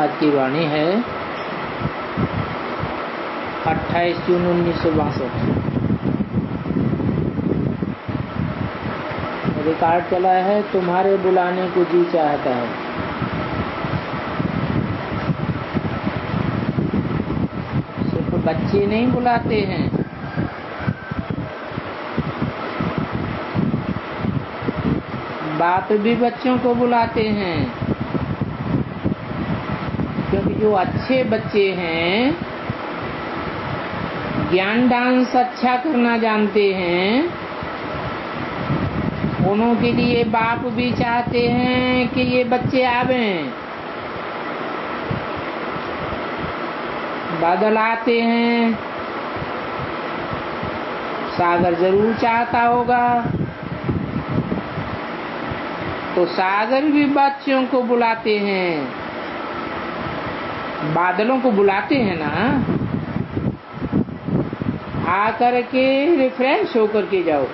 आज की वाणी है 28 जून 1962। रिकॉर्ड चला है, तुम्हारे बुलाने को जी चाहता है। सिर्फ बच्चे नहीं बुलाते हैं, बाप भी बच्चों को बुलाते हैं, क्योंकि जो अच्छे बच्चे हैं, ज्ञान डांस अच्छा करना जानते हैं, उन्हों के लिए बाप भी चाहते हैं कि ये बच्चे आवें। बादल आते हैं, सागर जरूर चाहता होगा, तो सागर भी बच्चों को बुलाते हैं। बादलों को बुलाते हैं ना, आकर के रिफ्रेश होकर के जाओ।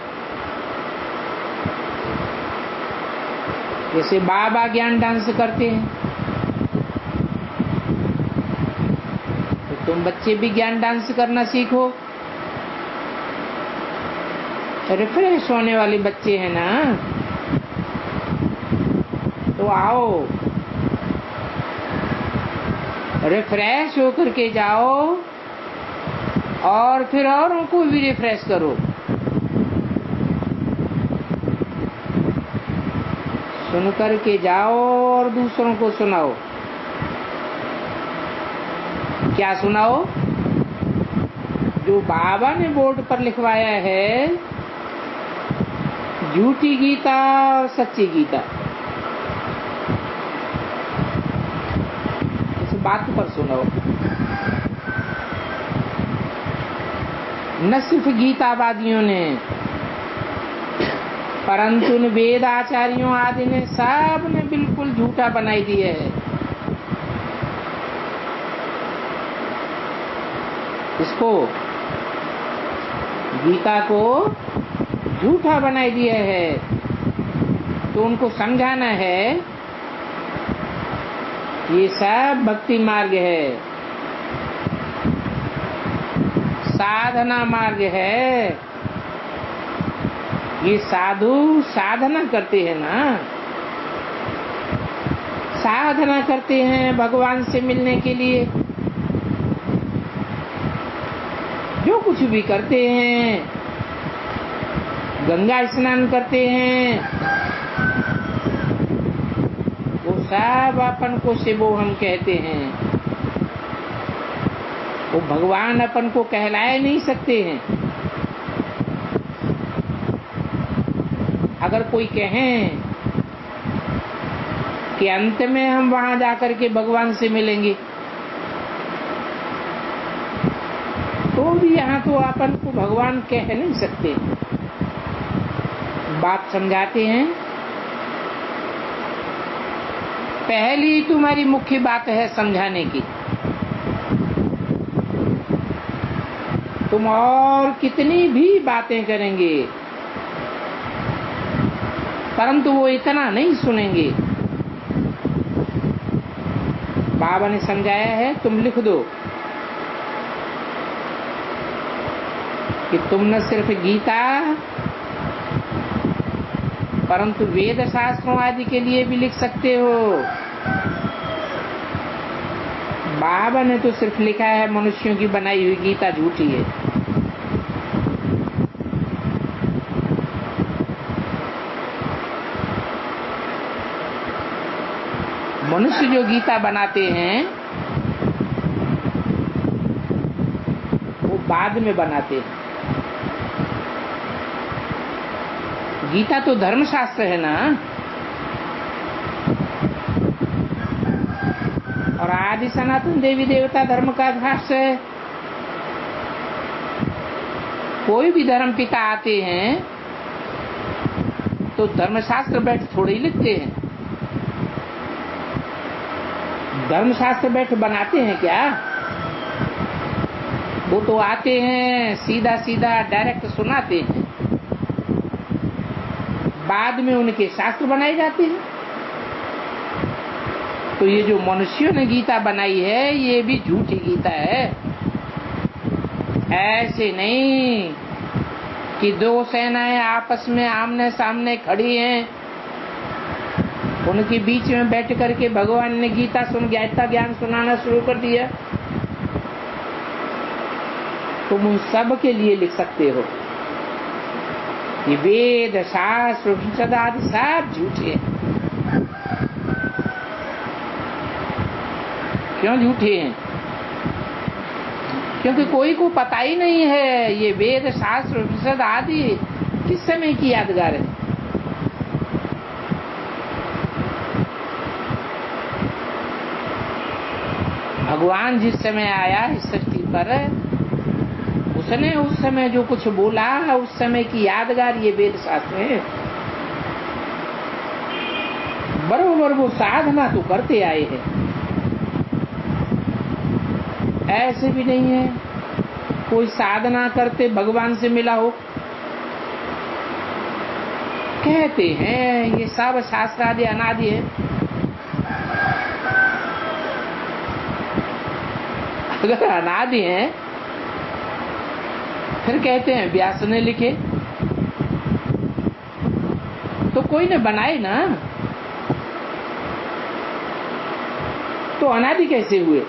जैसे बाबा ज्ञान डांस करते हैं, तो तुम बच्चे भी ज्ञान डांस करना सीखो। रिफ्रेश होने वाले बच्चे हैं ना, तो आओ, रिफ्रेश होकर के जाओ और फिर औरों को भी रिफ्रेश करो। सुन कर के जाओ और दूसरों को सुनाओ। क्या सुनाओ? जो बाबा ने बोर्ड पर लिखवाया है, झूठी गीता और सच्ची गीता, बात पर सुनो। न सिर्फ गीतावादियों ने, परंतु उन वेद आचार्यों आदि ने, सब ने बिल्कुल झूठा बनाई दिया है। इसको, गीता को झूठा बनाई दिया है। तो उनको समझाना है, ये सब भक्ति मार्ग है, साधना मार्ग है। ये साधु साधना करते हैं ना, साधना करते हैं भगवान से मिलने के लिए। जो कुछ भी करते हैं, गंगा स्नान करते हैं, सब अपन को शिवो हम कहते हैं। वो भगवान अपन को कहलाए नहीं सकते हैं। अगर कोई कहें कि अंत में हम वहां जाकर के भगवान से मिलेंगे, तो भी यहाँ तो अपन को भगवान कह नहीं सकते। बात समझाते हैं। पहली तुम्हारी मुख्य बात है समझाने की। तुम और कितनी भी बातें करेंगे, परंतु वो इतना नहीं सुनेंगे। बाबा ने समझाया है, तुम लिख दो कि तुम न सिर्फ गीता, परंतु वेद शास्त्रों आदि के लिए भी लिख सकते हो। बाबा ने तो सिर्फ लिखा है मनुष्यों की बनाई हुई गीता झूठी है। मनुष्य जो गीता बनाते हैं, वो बाद में बनाते हैं। गीता तो धर्मशास्त्र है ना, और आदि सनातन देवी देवता धर्म का भाष्य है। कोई भी धर्म पिता आते हैं तो धर्मशास्त्र बैठ थोड़े ही लिखते हैं। धर्मशास्त्र बैठ बनाते हैं क्या? वो तो आते हैं, सीधा सीधा डायरेक्ट सुनाते हैं, बाद में उनके शास्त्र बनाए जाते हैं। तो ये जो मनुष्यों ने गीता बनाई है ये भी झूठी गीता है। ऐसे नहीं कि दो सेनाएं आपस में आमने सामने खड़ी हैं, उनके बीच में बैठ करके भगवान ने गीता ज्ञान सुनाना शुरू कर दिया। तुम उन सब के लिए लिख सकते हो। ये वेद शास्त्र उपनिषद आदि सब झूठे हैं। क्यों झूठे हैं? क्योंकि कोई को पता ही नहीं है ये वेद शास्त्र उपनिषद आदि किस समय की यादगार है। भगवान जिस समय आया इस सृष्टि पर, उसने उस समय जो कुछ बोला उस समय की यादगार ये वेद शास्त्र है। बरोबर वो साधना तो करते आए हैं। ऐसे भी नहीं है कोई साधना करते भगवान से मिला हो। कहते हैं ये सब शास्त्र आदि अनादि है। अगर अनादि है फिर कहते हैं व्यास ने लिखे, तो कोई ने बनाए ना, तो अनादि कैसे हुए?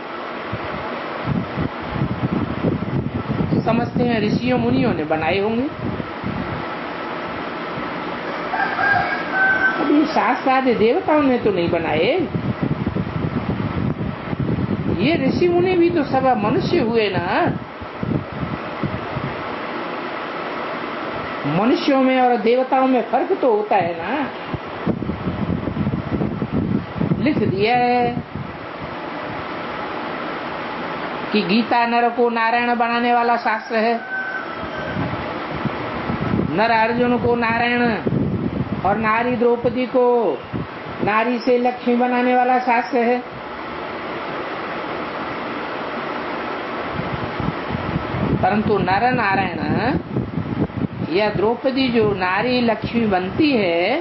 समझते हैं ऋषियों मुनियों ने बनाए होंगे। अभी शास्त्र आदि देवताओं ने तो नहीं बनाए। ये ऋषि मुनि भी तो सब मनुष्य हुए ना। मनुष्यों में और देवताओं में फर्क तो होता है ना। लिख दिया है कि गीता नर को नारायण बनाने वाला शास्त्र है, नर अर्जुन को नारायण और नारी द्रौपदी को नारी से लक्ष्मी बनाने वाला शास्त्र है। परंतु नर नारायण या द्रौपदी जो नारी लक्ष्मी बनती है,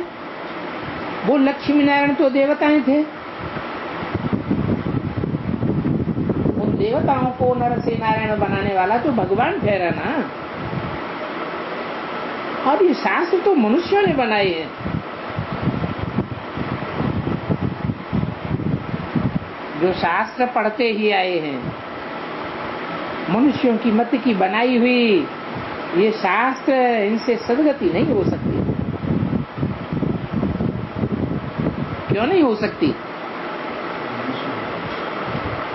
वो लक्ष्मी नारायण तो देवताएं थे। उन देवताओं को नर से नारायण बनाने वाला तो भगवान ठहरा ना। और ये शास्त्र तो मनुष्यों ने बनाए हैं। जो शास्त्र पढ़ते ही आए हैं, मनुष्यों की मत की बनाई हुई ये शास्त्र, इनसे सदगति नहीं हो सकती। क्यों नहीं हो सकती?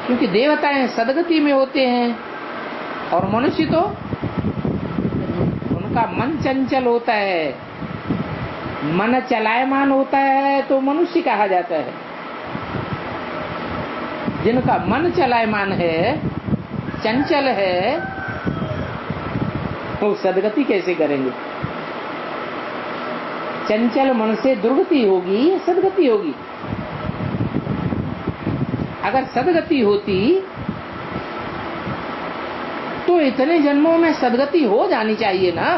क्योंकि देवताएं सदगति में होते हैं और मनुष्य तो उनका मन चंचल होता है। मन चलायमान होता है तो मनुष्य कहा जाता है। जिनका मन चलायमान है, चंचल है, तो सदगति कैसे करेंगे? चंचल मन से दुर्गति होगी या सदगति होगी? अगर सदगति होती तो इतने जन्मों में सदगति हो जानी चाहिए ना।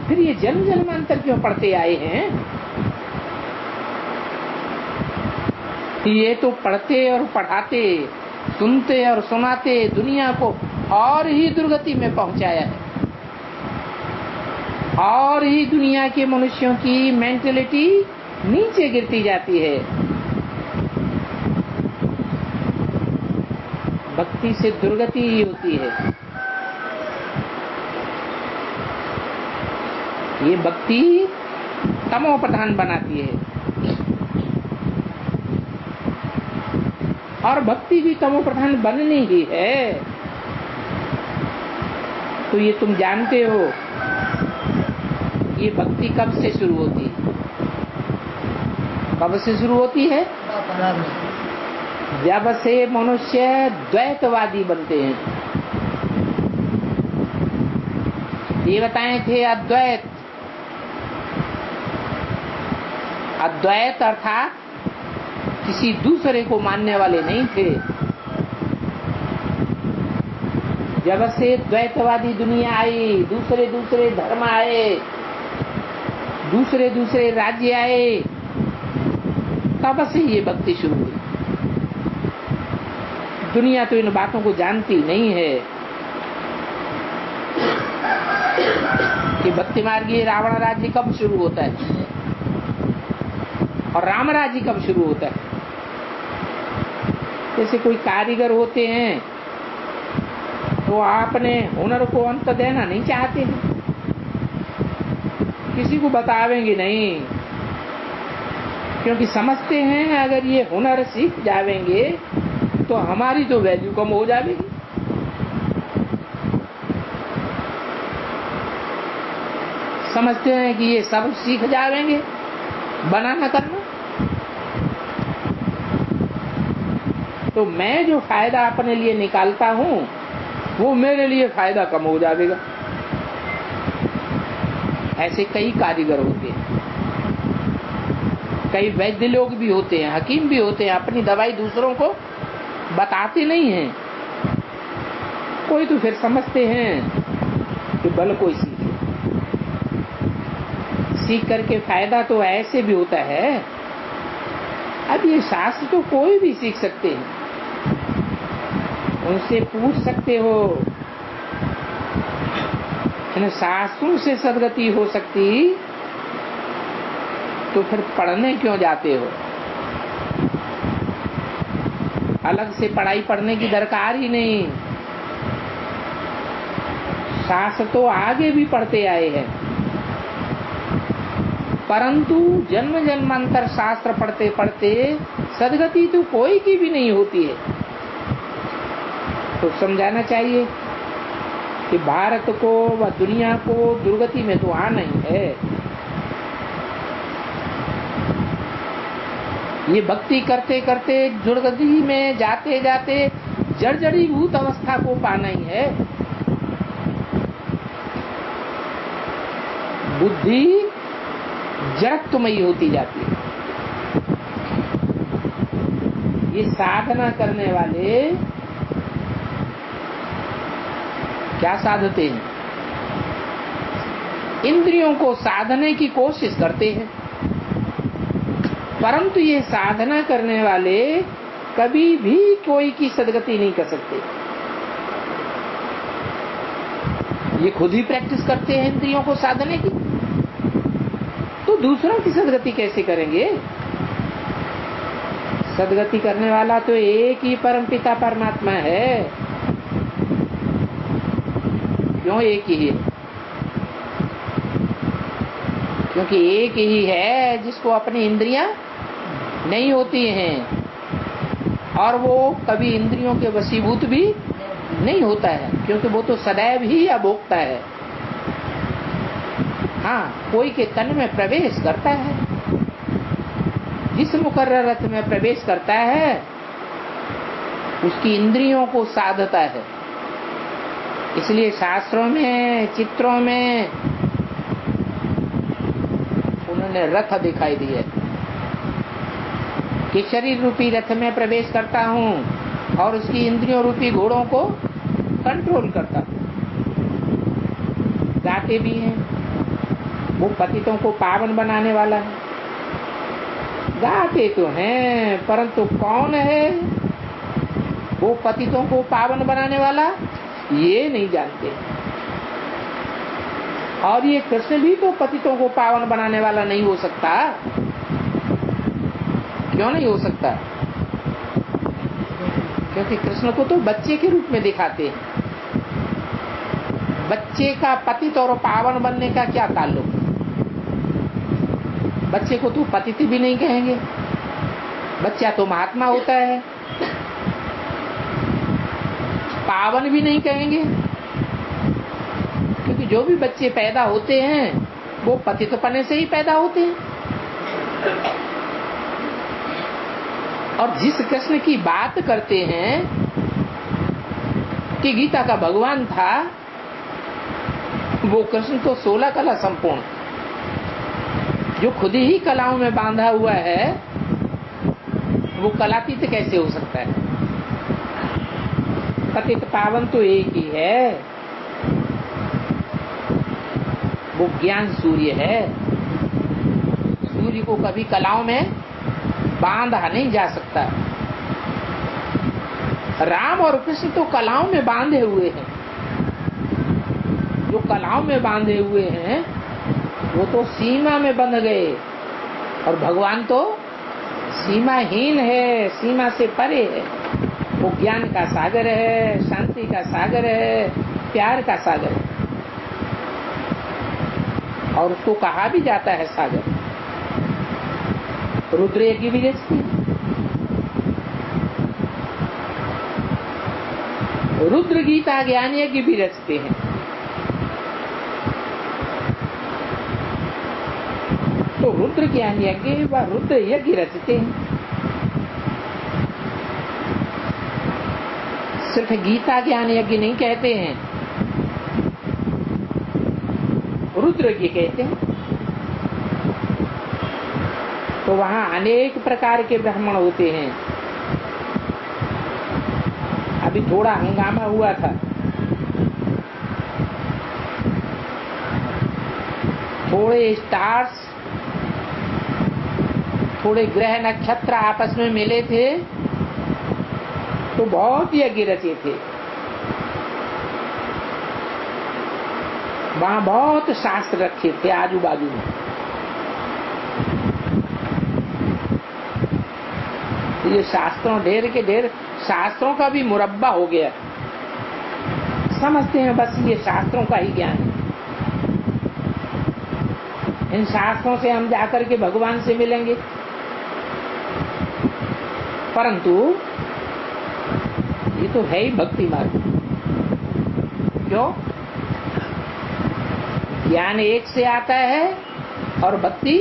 फिर ये जन्म जन्मांतर क्यों पढ़ते आए हैं? ये तो पढ़ते और पढ़ाते, सुनते और सुनाते दुनिया को और ही दुर्गति में पहुंचाया है। और ही दुनिया के मनुष्यों की मेंटलिटी नीचे गिरती जाती है। भक्ति से दुर्गति ही होती है। ये भक्ति तमो प्रधान बनाती है और भक्ति भी तमो प्रधान बननी ही है। तो ये तुम जानते हो ये भक्ति कब से शुरू होती है? कब से शुरू होती है? जब से मनुष्य द्वैतवादी बनते हैं। देवताएं थे अद्वैत। अद्वैत अर्थात किसी दूसरे को मानने वाले नहीं थे। जब से द्वैतवादी दुनिया आई, दूसरे दूसरे धर्म आए, दूसरे दूसरे राज्य आए, तब से ये भक्ति शुरू हुई। दुनिया तो इन बातों को जानती नहीं है कि भक्ति मार्गी रावण राज्य कब शुरू होता है और राम राज्य कब शुरू होता है। जैसे कोई कारीगर होते हैं तो आपने हुनर को अंत देना नहीं चाहते हैं, किसी को बतावेंगे नहीं, क्योंकि समझते हैं अगर ये हुनर सीख जावेंगे तो हमारी तो वैल्यू कम हो जाएगी। समझते हैं कि ये सब सीख जावेंगे बनाना करना, तो मैं जो फायदा अपने लिए निकालता हूं वो मेरे लिए फायदा कम हो जाएगा। ऐसे कई कारीगर होते हैं, कई वैद्य लोग भी होते हैं, हकीम भी होते हैं, अपनी दवाई दूसरों को बताते नहीं हैं। कोई तो फिर समझते हैं कि बल कोई सीख करके फायदा तो ऐसे भी होता है। अब ये शास्त्र तो कोई भी सीख सकते हैं, उनसे पूछ सकते हो, इन शास्त्रों से सदगति हो सकती तो फिर पढ़ने क्यों जाते हो। अलग से पढ़ाई पढ़ने की दरकार ही नहीं, शास्त्र तो आगे भी पढ़ते आए हैं, परंतु जन्म जन्मांतर शास्त्र पढ़ते पढ़ते सदगति तो कोई की भी नहीं होती है। तो समझाना चाहिए कि भारत को व दुनिया को दुर्गति में तो आना ही है। ये भक्ति करते करते दुर्गति में जाते जाते जर्जरीभूत अवस्था को पाना ही है। बुद्धि जड़त्वमयी होती जाती है। ये साधना करने वाले क्या साधते हैं? इंद्रियों को साधने की कोशिश करते हैं, परंतु ये साधना करने वाले कभी भी कोई की सदगति नहीं कर सकते। ये खुद ही प्रैक्टिस करते हैं इंद्रियों को साधने की, तो दूसरों की सदगति कैसे करेंगे? सदगति करने वाला तो एक ही परमपिता परमात्मा है। क्यों एक ही है? क्योंकि एक ही है जिसको अपनी इंद्रियां नहीं होती हैं और वो कभी इंद्रियों के वशीभूत भी नहीं होता है, क्योंकि वो तो सदैव ही अभोक्ता है। हाँ, कोई के तन में प्रवेश करता है, जिस मुकर्रर रथ में प्रवेश करता है उसकी इंद्रियों को साधता है। इसलिए शास्त्रों में, चित्रों में उन्होंने रथ दिखाई दिए कि शरीर रूपी रथ में प्रवेश करता हूं और उसकी इंद्रियों रूपी घोड़ों को कंट्रोल करता हूं। गाते भी हैं, वो पतितों को पावन बनाने वाला है। गाते तो हैं, परंतु कौन है वो पतितों को पावन बनाने वाला, ये नहीं जानते। और ये कृष्ण भी तो पतितों को पावन बनाने वाला नहीं हो सकता। क्यों नहीं हो सकता? क्योंकि कृष्ण को तो बच्चे के रूप में दिखाते हैं। बच्चे का पतित और पावन बनने का क्या ताल्लुक? बच्चे को तो पतित भी नहीं कहेंगे, बच्चा तो महात्मा होता है। पावन भी नहीं कहेंगे, क्योंकि जो भी बच्चे पैदा होते हैं वो पतितपने से ही पैदा होते हैं। और जिस कृष्ण की बात करते हैं कि गीता का भगवान था, वो कृष्ण तो 16 कला संपूर्ण, जो खुद ही कलाओं में बांधा हुआ है, वो कलातीत कैसे हो सकता है? पतित पावन तो एक ही है, वो ज्ञान सूर्य है। सूर्य को कभी कलाओं में बांधा नहीं जा सकता। राम और कृष्ण तो कलाओं में बांधे हुए हैं, जो कलाओं में बांधे हुए हैं वो तो सीमा में बंध गए, और भगवान तो सीमाहीन है, सीमा से परे है। वो ज्ञान का सागर है, शांति का सागर है, प्यार का सागर है, और उसको कहा भी जाता है सागर। रुद्र की भी रचती, रुद्र गीता ज्ञानी की भी रचते हैं। तो रुद्र ज्ञान यज्ञ व रुद्र यज्ञ रचते हैं। सिर्फ गीता ज्ञान यज्ञ नहीं कहते हैं, रुद्र यज्ञ कहते हैं। तो वहां अनेक प्रकार के ब्राह्मण होते हैं। अभी थोड़ा हंगामा हुआ था, थोड़े स्टार्स, थोड़े ग्रह नक्षत्र आपस में मिले थे तो बहुत यज्ञ रचे थे। वहां बहुत शास्त्र रखे थे आजू बाजू में। ये शास्त्रों ढेर के ढेर, शास्त्रों का भी मुरब्बा हो गया। समझते हैं बस ये शास्त्रों का ही ज्ञान है, इन शास्त्रों से हम जाकर के भगवान से मिलेंगे। परंतु ये तो है ही भक्ति मार्ग। क्यों? ज्ञान एक से आता है और भक्ति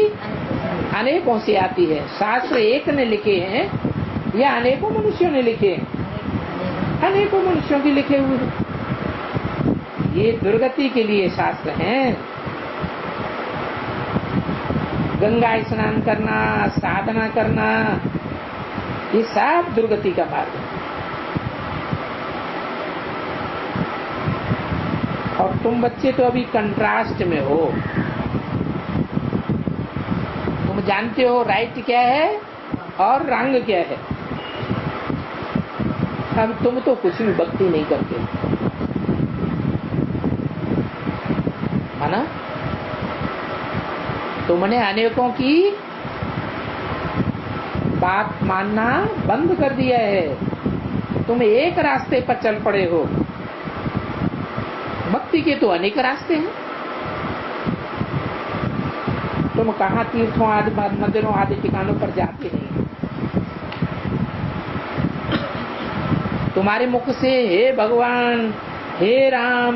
अनेकों से आती है। शास्त्र एक ने लिखे हैं या अनेकों मनुष्यों ने लिखे हैं? अनेकों मनुष्यों के लिखे हुए हैं। ये दुर्गति के लिए शास्त्र हैं। गंगा स्नान करना, साधना करना, ये सब दुर्गति का मार्ग है। और तुम बच्चे तो अभी कंट्रास्ट में हो। तुम जानते हो राइट क्या है और रंग क्या है। अब तुम तो कुछ भी भक्ति नहीं करते, है ना? तुमने अनेकों की बात मानना बंद कर दिया है। तुम एक रास्ते पर चल पड़े हो। भक्ति के तो अनेक रास्ते हैं। तुम कहाँ तीर्थों आदि मंदिरों आदि ठिकानों पर जाते नहीं। तुम्हारे मुख से हे भगवान, हे राम,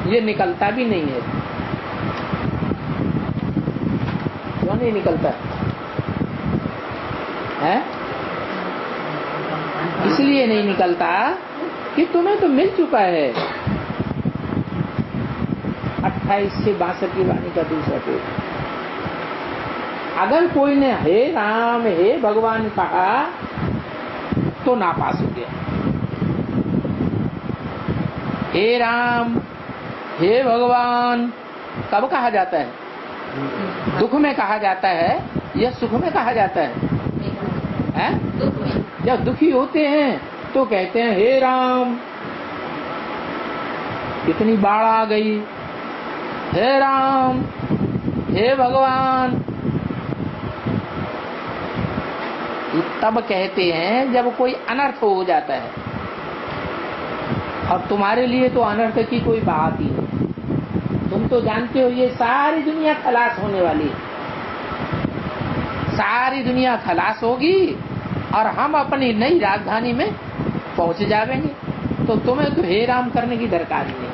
ये निकलता भी नहीं है। क्यों नहीं निकलता है? इसलिए नहीं निकलता कि तुम्हें तो मिल चुका है 28 से 62 की वाणी का दूसरा पेज। अगर कोई ने हे राम हे भगवान कहा तो नापास हो गया। हे राम हे भगवान कब कहा जाता है? दुख में कहा जाता है या सुख में कहा जाता है? जब दुखी होते हैं तो कहते हैं हे राम कितनी बाढ़ आ गई, हे राम हे भगवान। तब कहते हैं जब कोई अनर्थ हो जाता है। और तुम्हारे लिए तो अनर्थ की कोई बात ही नहीं। तुम तो जानते हो ये सारी दुनिया खलास होने वाली है। सारी दुनिया खलास होगी और हम अपनी नई राजधानी में पहुंच जाएंगे। तो तुम्हें तो हे राम करने की दरकार ही नहीं।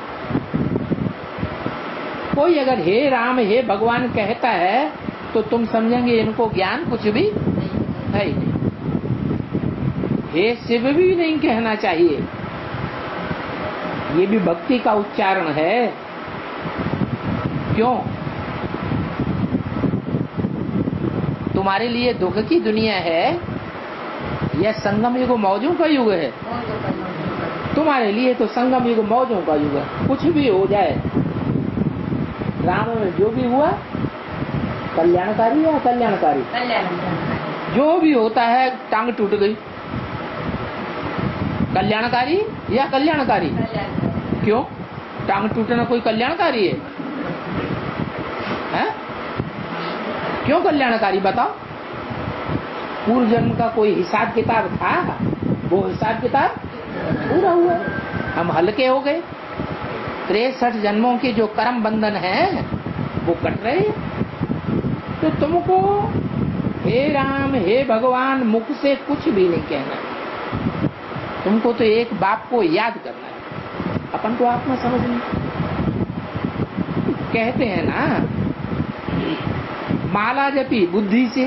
कोई अगर हे राम हे भगवान कहता है तो तुम समझेंगे इनको ज्ञान कुछ भी है ही नहीं। हे शिव भी नहीं कहना चाहिए, ये भी भक्ति का उच्चारण है। क्यों? तुम्हारे लिए दुख की दुनिया है या संगम युग मौजों का युग है? तुम्हारे लिए तो संगम युग मौजों का युग है। कुछ भी हो जाए, राम में जो भी हुआ कल्याणकारी या कल्याणकारी? जो भी होता है टांग टूट गई, कल्याणकारी या कल्याणकारी? क्यों? टांग टूटना कोई कल्याणकारी है? क्यों कल्याणकारी बताओ? पूर्व जन्म का कोई हिसाब किताब था? वो हिसाब किताब पूरा हुआ, हम हल्के हो गए। 63 जन्मों के जो कर्म बंधन है वो कट रहे। तो तुमको हे राम हे भगवान मुख से कुछ भी नहीं कहना, तुमको तो एक बाप को याद करना है। अपन को आत्मा समझ नहीं। कहते हैं ना, माला जपी बुद्धि से,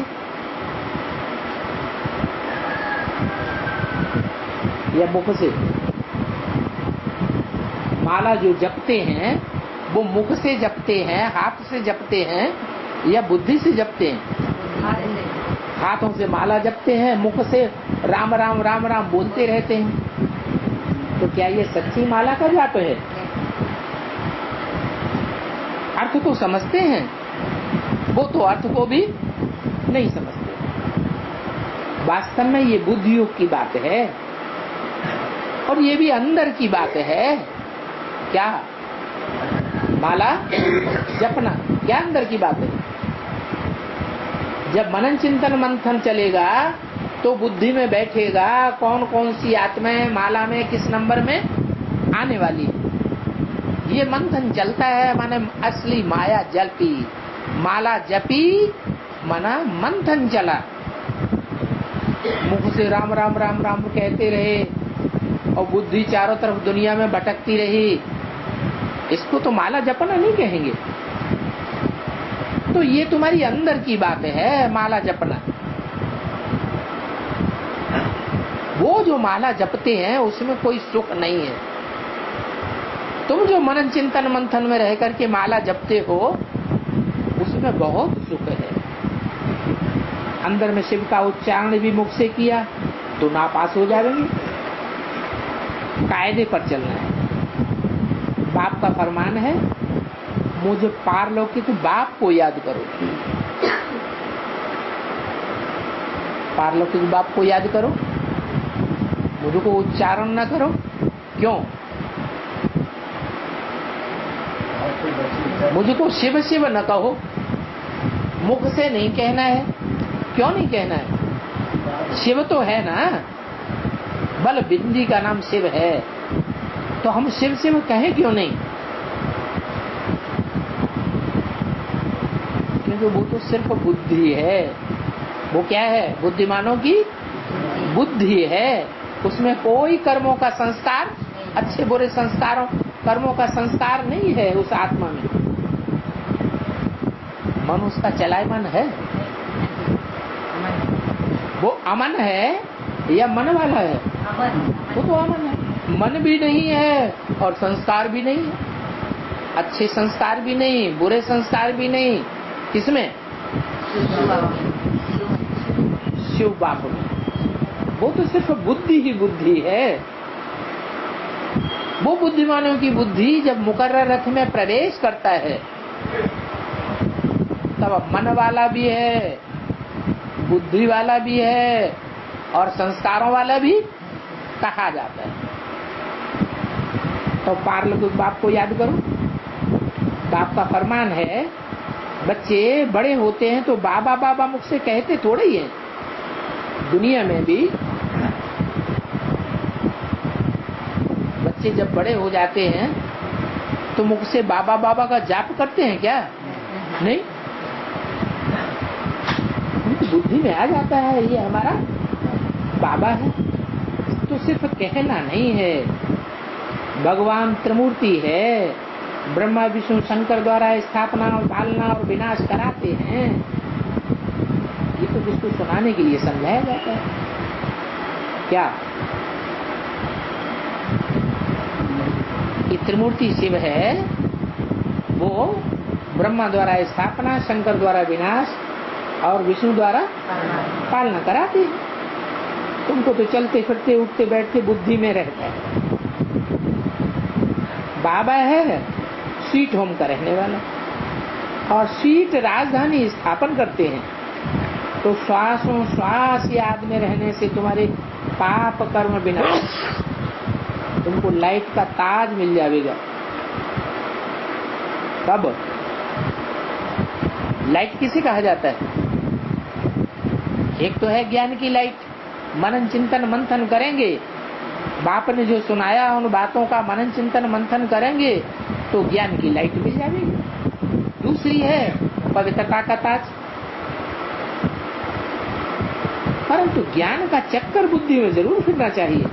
या मुख से? माला जो जपते हैं वो मुख से जपते हैं, हाथ से जपते हैं या बुद्धि से जपते हैं? हाथों से माला जपते हैं, मुख से राम राम राम राम बोलते रहते हैं। तो क्या ये सच्ची माला का जाप है? अर्थ तो समझते हैं, वो तो अर्थ को भी नहीं समझते। वास्तव में ये बुद्धि योग की बात है, और ये भी अंदर की बात है। क्या? माला जपना क्या अंदर की बात है? जब मनन चिंतन मंथन चलेगा तो बुद्धि में बैठेगा कौन कौन सी आत्माएं माला में किस नंबर में आने वाली है। ये मंथन चलता है, माने असली माया जपी, माला जपी माना मंथन चला। मुख से राम राम राम राम कहते रहे और बुद्धि चारों तरफ दुनिया में भटकती रही, इसको तो माला जपना नहीं कहेंगे। तो ये तुम्हारी अंदर की बात है, माला जपना। वो जो माला जपते हैं उसमें कोई सुख नहीं है। तुम जो मनन चिंतन मंथन में रह करके माला जपते हो उसमें बहुत सुख है। अंदर में शिव का उच्चारण भी मुख से किया तो नापास हो जाएंगे। कायदे पर चलना है। बाप का फरमान है, मुझे पारलौकिक बाप को याद करो। पारलौकिक बाप को याद करो, मुझको उच्चारण न करो। क्यों? मुझको शिव शिव न कहो, मुख से नहीं कहना है। क्यों नहीं कहना है? शिव तो है ना, बल बिंदी का नाम शिव है, तो हम शिव शिव कहें क्यों नहीं? क्योंकि वो तो सिर्फ बुद्धि है। वो क्या है? बुद्धिमानों की बुद्धि है। उसमें कोई कर्मों का संस्कार, अच्छे बुरे संस्कारों कर्मों का संस्कार नहीं है उस आत्मा में। मन उसका चलायमान है। वो अमन है या मन वाला है? वो तो अमन है। मन भी नहीं है और संस्कार भी नहीं है। अच्छे संस्कार भी नहीं, बुरे संस्कार भी नहीं। किसमें? शिव बाप में। वो तो सिर्फ बुद्धि ही बुद्धि है। वो बुद्धिमानों की बुद्धि जब मुकर्रर रथ में प्रवेश करता है तब मन वाला भी है, बुद्धि वाला भी है और संस्कारों वाला भी कहा जाता है। तो पारलौकिक बाप को याद करो। बाप का फरमान है, बच्चे बड़े होते हैं तो बाबा बाबा मुख से कहते थोड़े ही हैं। दुनिया में भी बच्चे जब बड़े हो जाते हैं तो मुख से बाबा बाबा का जाप करते हैं क्या? नहीं। उनकी बुद्धि में आ जाता है ये हमारा बाबा है। तो सिर्फ कहना नहीं है। भगवान त्रिमूर्ति है, ब्रह्मा विष्णु शंकर द्वारा स्थापना और पालना और विनाश कराते हैं। ये तो किसको सुनाने के लिए समझाया जाता है क्या? ये त्रिमूर्ति शिव है, वो ब्रह्मा द्वारा स्थापना, शंकर द्वारा विनाश और विष्णु द्वारा पालना कराते हैं। तुमको तो चलते फिरते उठते बैठते बुद्धि में रहता है। बाबा है स्वीट होम का रहने वाला और स्वीट राजधानी स्थापन करते हैं। तो श्वासों श्वास याद में रहने से तुम्हारे पाप कर्म बिना तुमको लाइट का ताज मिल जाएगा। कब? लाइट किसे कहा जाता है? एक तो है ज्ञान की लाइट, मनन चिंतन मंथन करेंगे, बाप ने जो सुनाया उन बातों का मनन चिंतन मंथन करेंगे तो ज्ञान की लाइट मिल जाएगी। दूसरी है पवित्रता का ताज। परंतु ज्ञान का चक्कर बुद्धि में जरूर फिरना चाहिए।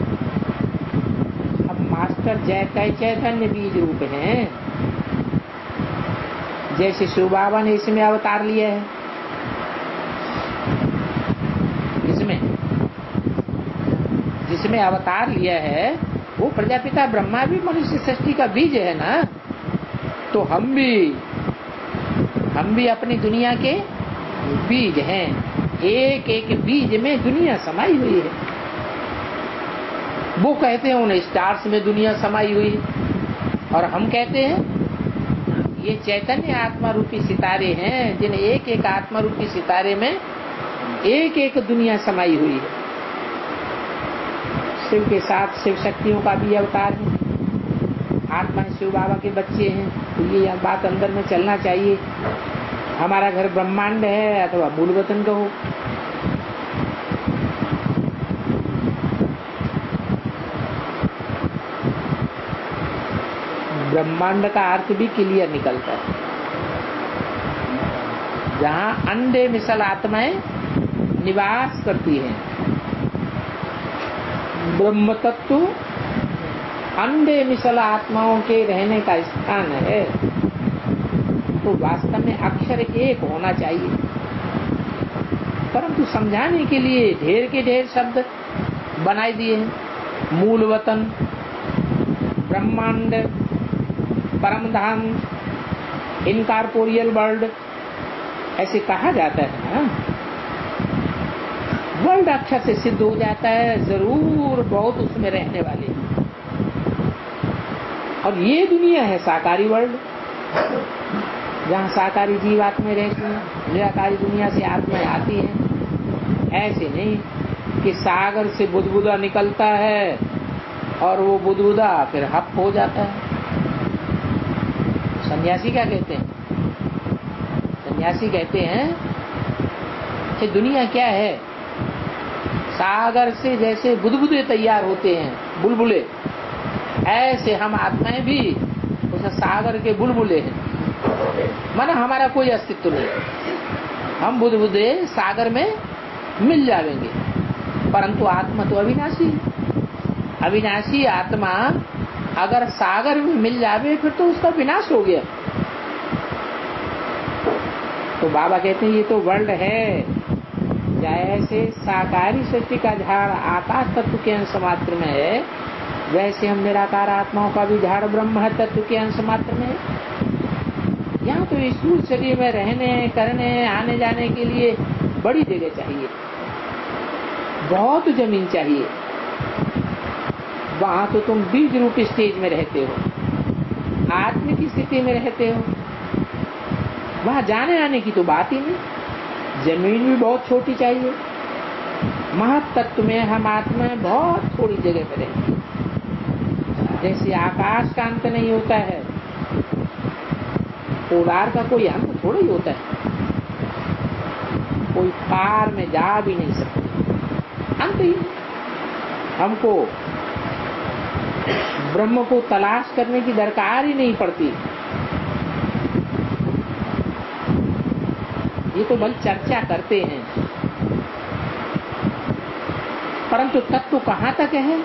अब मास्टर चैतन्य बीज रूप हैं, जैसे शिव बाबा ने इसमें अवतार लिया है। इसमें जिसमें अवतार लिया है वो प्रजापिता ब्रह्मा भी मनुष्य सृष्टि का बीज है ना। तो हम भी अपनी दुनिया के बीज हैं। एक एक बीज में दुनिया समाई हुई है। वो कहते हैं उन स्टार्स में दुनिया समाई हुई, और हम कहते हैं ये चैतन्य आत्मा रूपी सितारे हैं, जिन एक एक आत्मा रूपी सितारे में एक एक दुनिया समाई हुई है। शिव के साथ शिव शक्तियों का भी अवतार है। आत्मा शिव बाबा के बच्चे हैं, तो ये बात अंदर में चलना चाहिए। हमारा घर ब्रह्मांड है अथवा मूल वतन का हो। ब्रह्मांड का अर्थ भी क्लियर निकलता है। जहां अंडे मिसल आत्माएं निवास करती हैं। ब्रह्म तत्व अंडे मिसल आत्माओं के रहने का स्थान है। तो वास्तव में अक्षर एक होना चाहिए, परंतु समझाने के लिए ढेर के ढेर शब्द बनाए दिए हैं। मूल वतन, ब्रह्मांड, परम धाम, इनकॉर्पोरियल वर्ल्ड, ऐसे कहा जाता है ना। वर्ल्ड अक्षर से सिद्ध हो जाता है, जरूर बहुत उसमें रहने वाले हैं। और ये दुनिया है साकारी वर्ल्ड, जहाँ साकारी जीवात्माएं रहती हैं। निराकारी दुनिया से आत्माएं आती हैं। ऐसे नहीं कि सागर से बुदबुदा निकलता है और वो बुदबुदा फिर हप हो जाता है। सन्यासी क्या कहते हैं? सन्यासी कहते हैं कि दुनिया क्या है, सागर से जैसे बुदबुदे तैयार होते हैं, बुलबुले, ऐसे हम आत्माएं भी उस सागर के बुलबुले हैं। माना हमारा कोई अस्तित्व नहीं, हम बुदबुदे सागर में मिल जाएंगे, परंतु आत्मा तो अविनाशी है। अविनाशी आत्मा अगर सागर में मिल जावे फिर तो उसका विनाश हो गया। तो बाबा कहते हैं ये तो वर्ल्ड है। जैसे साकारी सृष्टि का झाड़ आकाश तत्व के अंश मात्र में है, वैसे हम निराकार आत्माओं का भी झाड़ ब्रह्म तत्व के अंश मात्र में है। यहाँ तो स्थूल शरीर में रहने करने आने जाने के लिए बड़ी जगह चाहिए, बहुत जमीन चाहिए। वहां तो तुम बीज रूपी स्टेज में रहते हो, आत्म की स्थिति में रहते हो। वहां जाने आने की तो बात ही नहीं। जमीन भी बहुत छोटी चाहिए। महत्त्व में हम आत्माएं बहुत थोड़ी जगह पर रहती हैं। जैसे आकाश का अंत नहीं होता है, पोलार का कोई अंत थोड़ा ही होता है। कोई पार में जा भी नहीं सकते, अंत ही। हमको ब्रह्म को तलाश करने की दरकार ही नहीं पड़ती। ये तो बल चर्चा करते हैं, परंतु तत्व कहाँ तक है,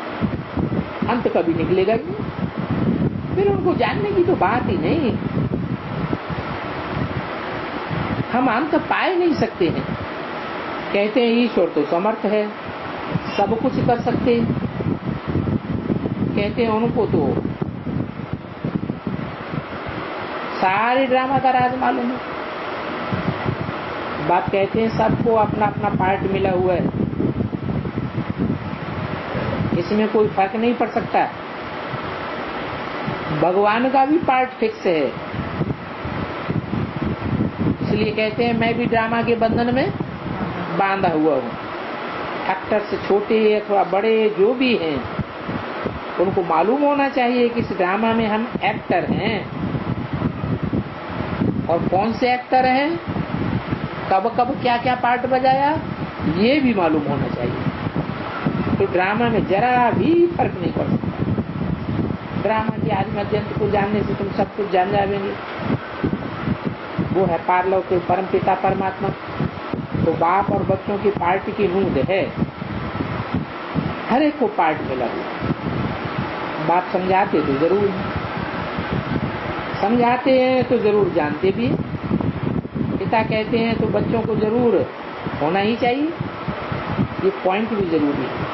अंत कभी निकलेगा ही नहीं। फिर उनको जानने की तो बात ही नहीं। हम अंत पाए नहीं सकते हैं। कहते हैं ईश्वर तो समर्थ है, सब कुछ कर सकते हैं। कहते हैं उनको तो सारे ड्रामा का राज मालूम है। बात कहते हैं सबको अपना अपना पार्ट मिला हुआ है, इसमें कोई फर्क नहीं पड़ सकता। भगवान का भी पार्ट फिक्स है, इसलिए कहते हैं मैं भी ड्रामा के बंधन में बांधा हुआ हो। एक्टर्स छोटे अथवा बड़े जो भी हैं, उनको मालूम होना चाहिए कि इस ड्रामा में हम एक्टर हैं, और कौन से एक्टर हैं, कब कब क्या क्या पार्ट बजाया, ये भी मालूम होना चाहिए। तो ड्रामा में जरा भी फर्क नहीं पड़ सकता। ड्रामा की आदि मध्यंत को जानने से तुम सब कुछ जान जाएंगे। वो है पारलौकिक परम पिता परमात्मा। तो बाप और बच्चों की पार्टी की नूंद है, हर एक को पार्ट मिला हुआ। बाप समझाते तो जरूर, समझाते हैं तो जरूर जानते भी, पिता कहते हैं तो बच्चों को जरूर होना ही चाहिए। ये पॉइंट भी जरूरी है।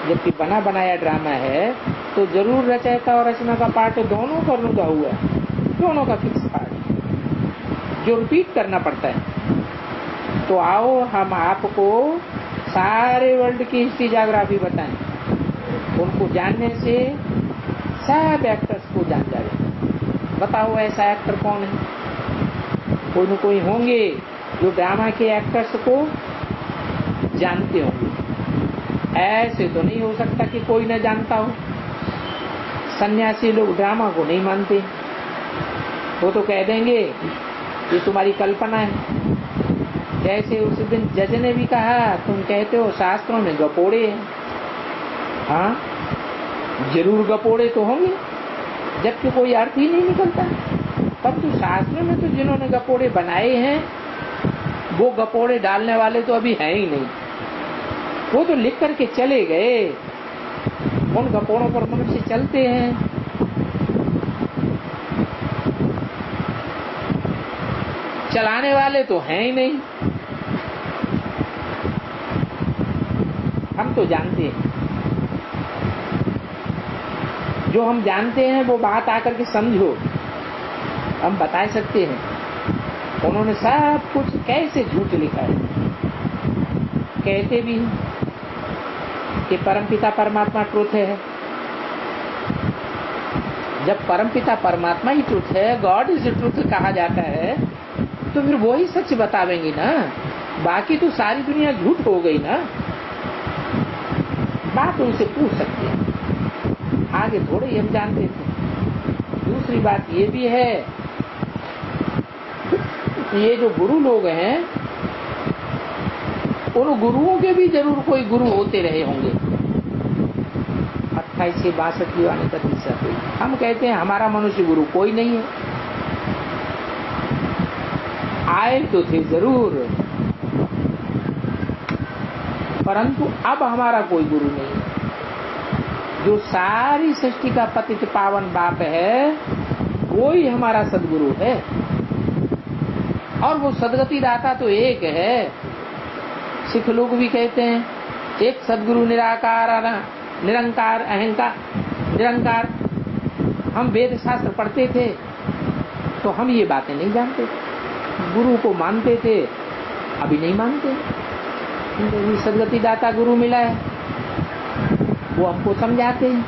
जबकि बना बनाया ड्रामा है तो जरूर रचयिता और रचना का पार्ट दोनों का रुका हुआ है, दोनों का फिक्स पार्ट जो रिपीट करना पड़ता है। तो आओ हम आपको सारे वर्ल्ड की हिस्ट्री ज्योग्राफी बताएं। उनको जानने से सब एक्टर्स को जान जाए। बताओ ऐसा एक्टर कौन है? कोई न कोई होंगे जो ड्रामा के एक्टर्स को जानते होंगे। ऐसे तो नहीं हो सकता कि कोई न जानता हो। सन्यासी लोग ड्रामा को नहीं मानते, वो तो कह देंगे ये तुम्हारी कल्पना है। जैसे उस दिन जज ने भी कहा, तुम कहते हो शास्त्रों में गपोड़े हैं। हाँ, जरूर गपोड़े तो होंगे, जबकि कोई अर्थ ही नहीं निकलता। परंतु शास्त्र में तो जिन्होंने गपोड़े बनाए हैं, वो गपोड़े डालने वाले तो अभी हैं ही नहीं। वो तो लिख करके चले गए। उन गपोड़ों पर मनुष्य चलते हैं। चलाने वाले तो हैं ही नहीं। हम तो जानते हैं, जो हम जानते हैं वो बात आकर के समझो, हम बता सकते हैं। उन्होंने सब कुछ कैसे झूठ लिखा है। कहते भी कि परमपिता परमात्मा ट्रुथ है। जब परमपिता परमात्मा ही ट्रुथ है, गॉड इज ट्रुथ कहा जाता है, तो फिर वो ही सच बतावेंगे ना। बाकी तो सारी दुनिया झूठ हो गई ना। बात उनसे पूछ सकते हैं, आगे थोड़े ही हम जानते थे। दूसरी बात ये भी है, ये जो गुरु लोग हैं, उन गुरुओं के भी जरूर कोई गुरु होते रहे होंगे। 28 से 62 आने का तीसरा कोई। हम कहते हैं हमारा मनुष्य गुरु कोई नहीं है। आए तो थे जरूर, परंतु अब हमारा कोई गुरु नहीं है। जो सारी सृष्टि का पतित पावन बाप है, वो ही हमारा सदगुरु है। और वो सदगति दाता तो एक है। सिख लोग भी कहते हैं एक सदगुरु निराकार निरंकार अहंकार निरंकार। हम वेद शास्त्र पढ़ते थे तो हम ये बातें नहीं जानते थे। गुरु को मानते थे, अभी नहीं मानते। सदगति दाता गुरु मिला है, वो हमको समझाते हैं,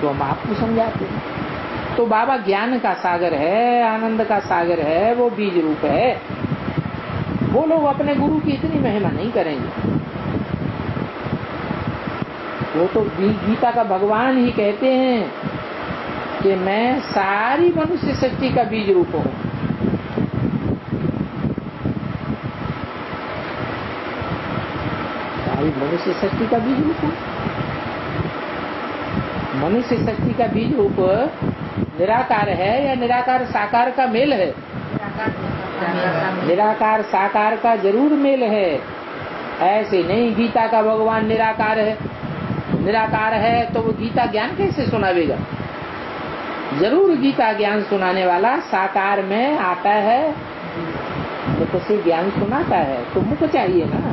तो हम आपको समझाते हैं। तो बाबा ज्ञान का सागर है, आनंद का सागर है, वो बीज रूप है। वो लोग अपने गुरु की इतनी महिमा नहीं करेंगे। वो तो गीता का भगवान ही कहते हैं कि मैं सारी मनुष्य सृष्टि का बीज रूप हूँ। सारी मनुष्य सृष्टि का बीज रूप हूँ। मनुष्य सृष्टि का बीज रूप निराकार है या निराकार साकार का मेल है? निराकार साकार का जरूर मेल है। ऐसे नहीं गीता का भगवान निराकार है, निराकार है तो वो गीता ज्ञान कैसे सुनावेगा? जरूर गीता ज्ञान सुनाने वाला साकार में आता है, तो सिर्फ ज्ञान सुनाता है तो मुख चाहिए ना,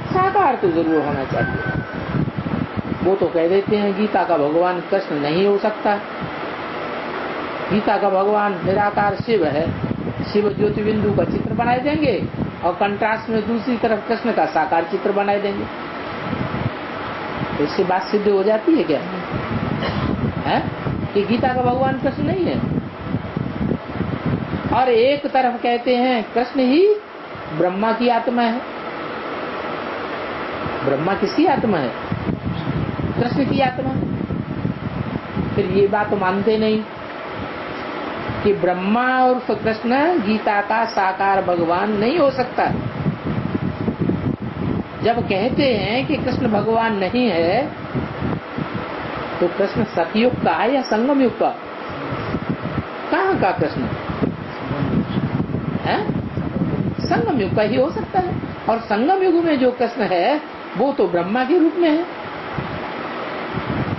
साकार तो जरूर होना चाहिए। वो तो कह देते हैं गीता का भगवान कृष्ण नहीं हो सकता। गीता का भगवान निराकार शिव है, शिव ज्योति बिंदु का चित्र बनाए देंगे और कंट्रास्ट में दूसरी तरफ कृष्ण का साकार चित्र बनाए देंगे। तो इससे बात सिद्ध हो जाती है क्या है कि गीता का भगवान कृष्ण नहीं है? और एक तरफ कहते हैं कृष्ण ही ब्रह्मा की आत्मा है, ब्रह्मा किसकी आत्मा है? कृष्ण की आत्मा। फिर ये बात मानते नहीं कि ब्रह्मा और कृष्ण गीता का साकार भगवान नहीं हो सकता। जब कहते हैं कि कृष्ण भगवान नहीं है, तो कृष्ण सतयुग का है या संगम युग का? कहाँ का कृष्ण है? संगम युग का ही हो सकता है। और संगम युग में जो कृष्ण है वो तो ब्रह्मा के रूप में है।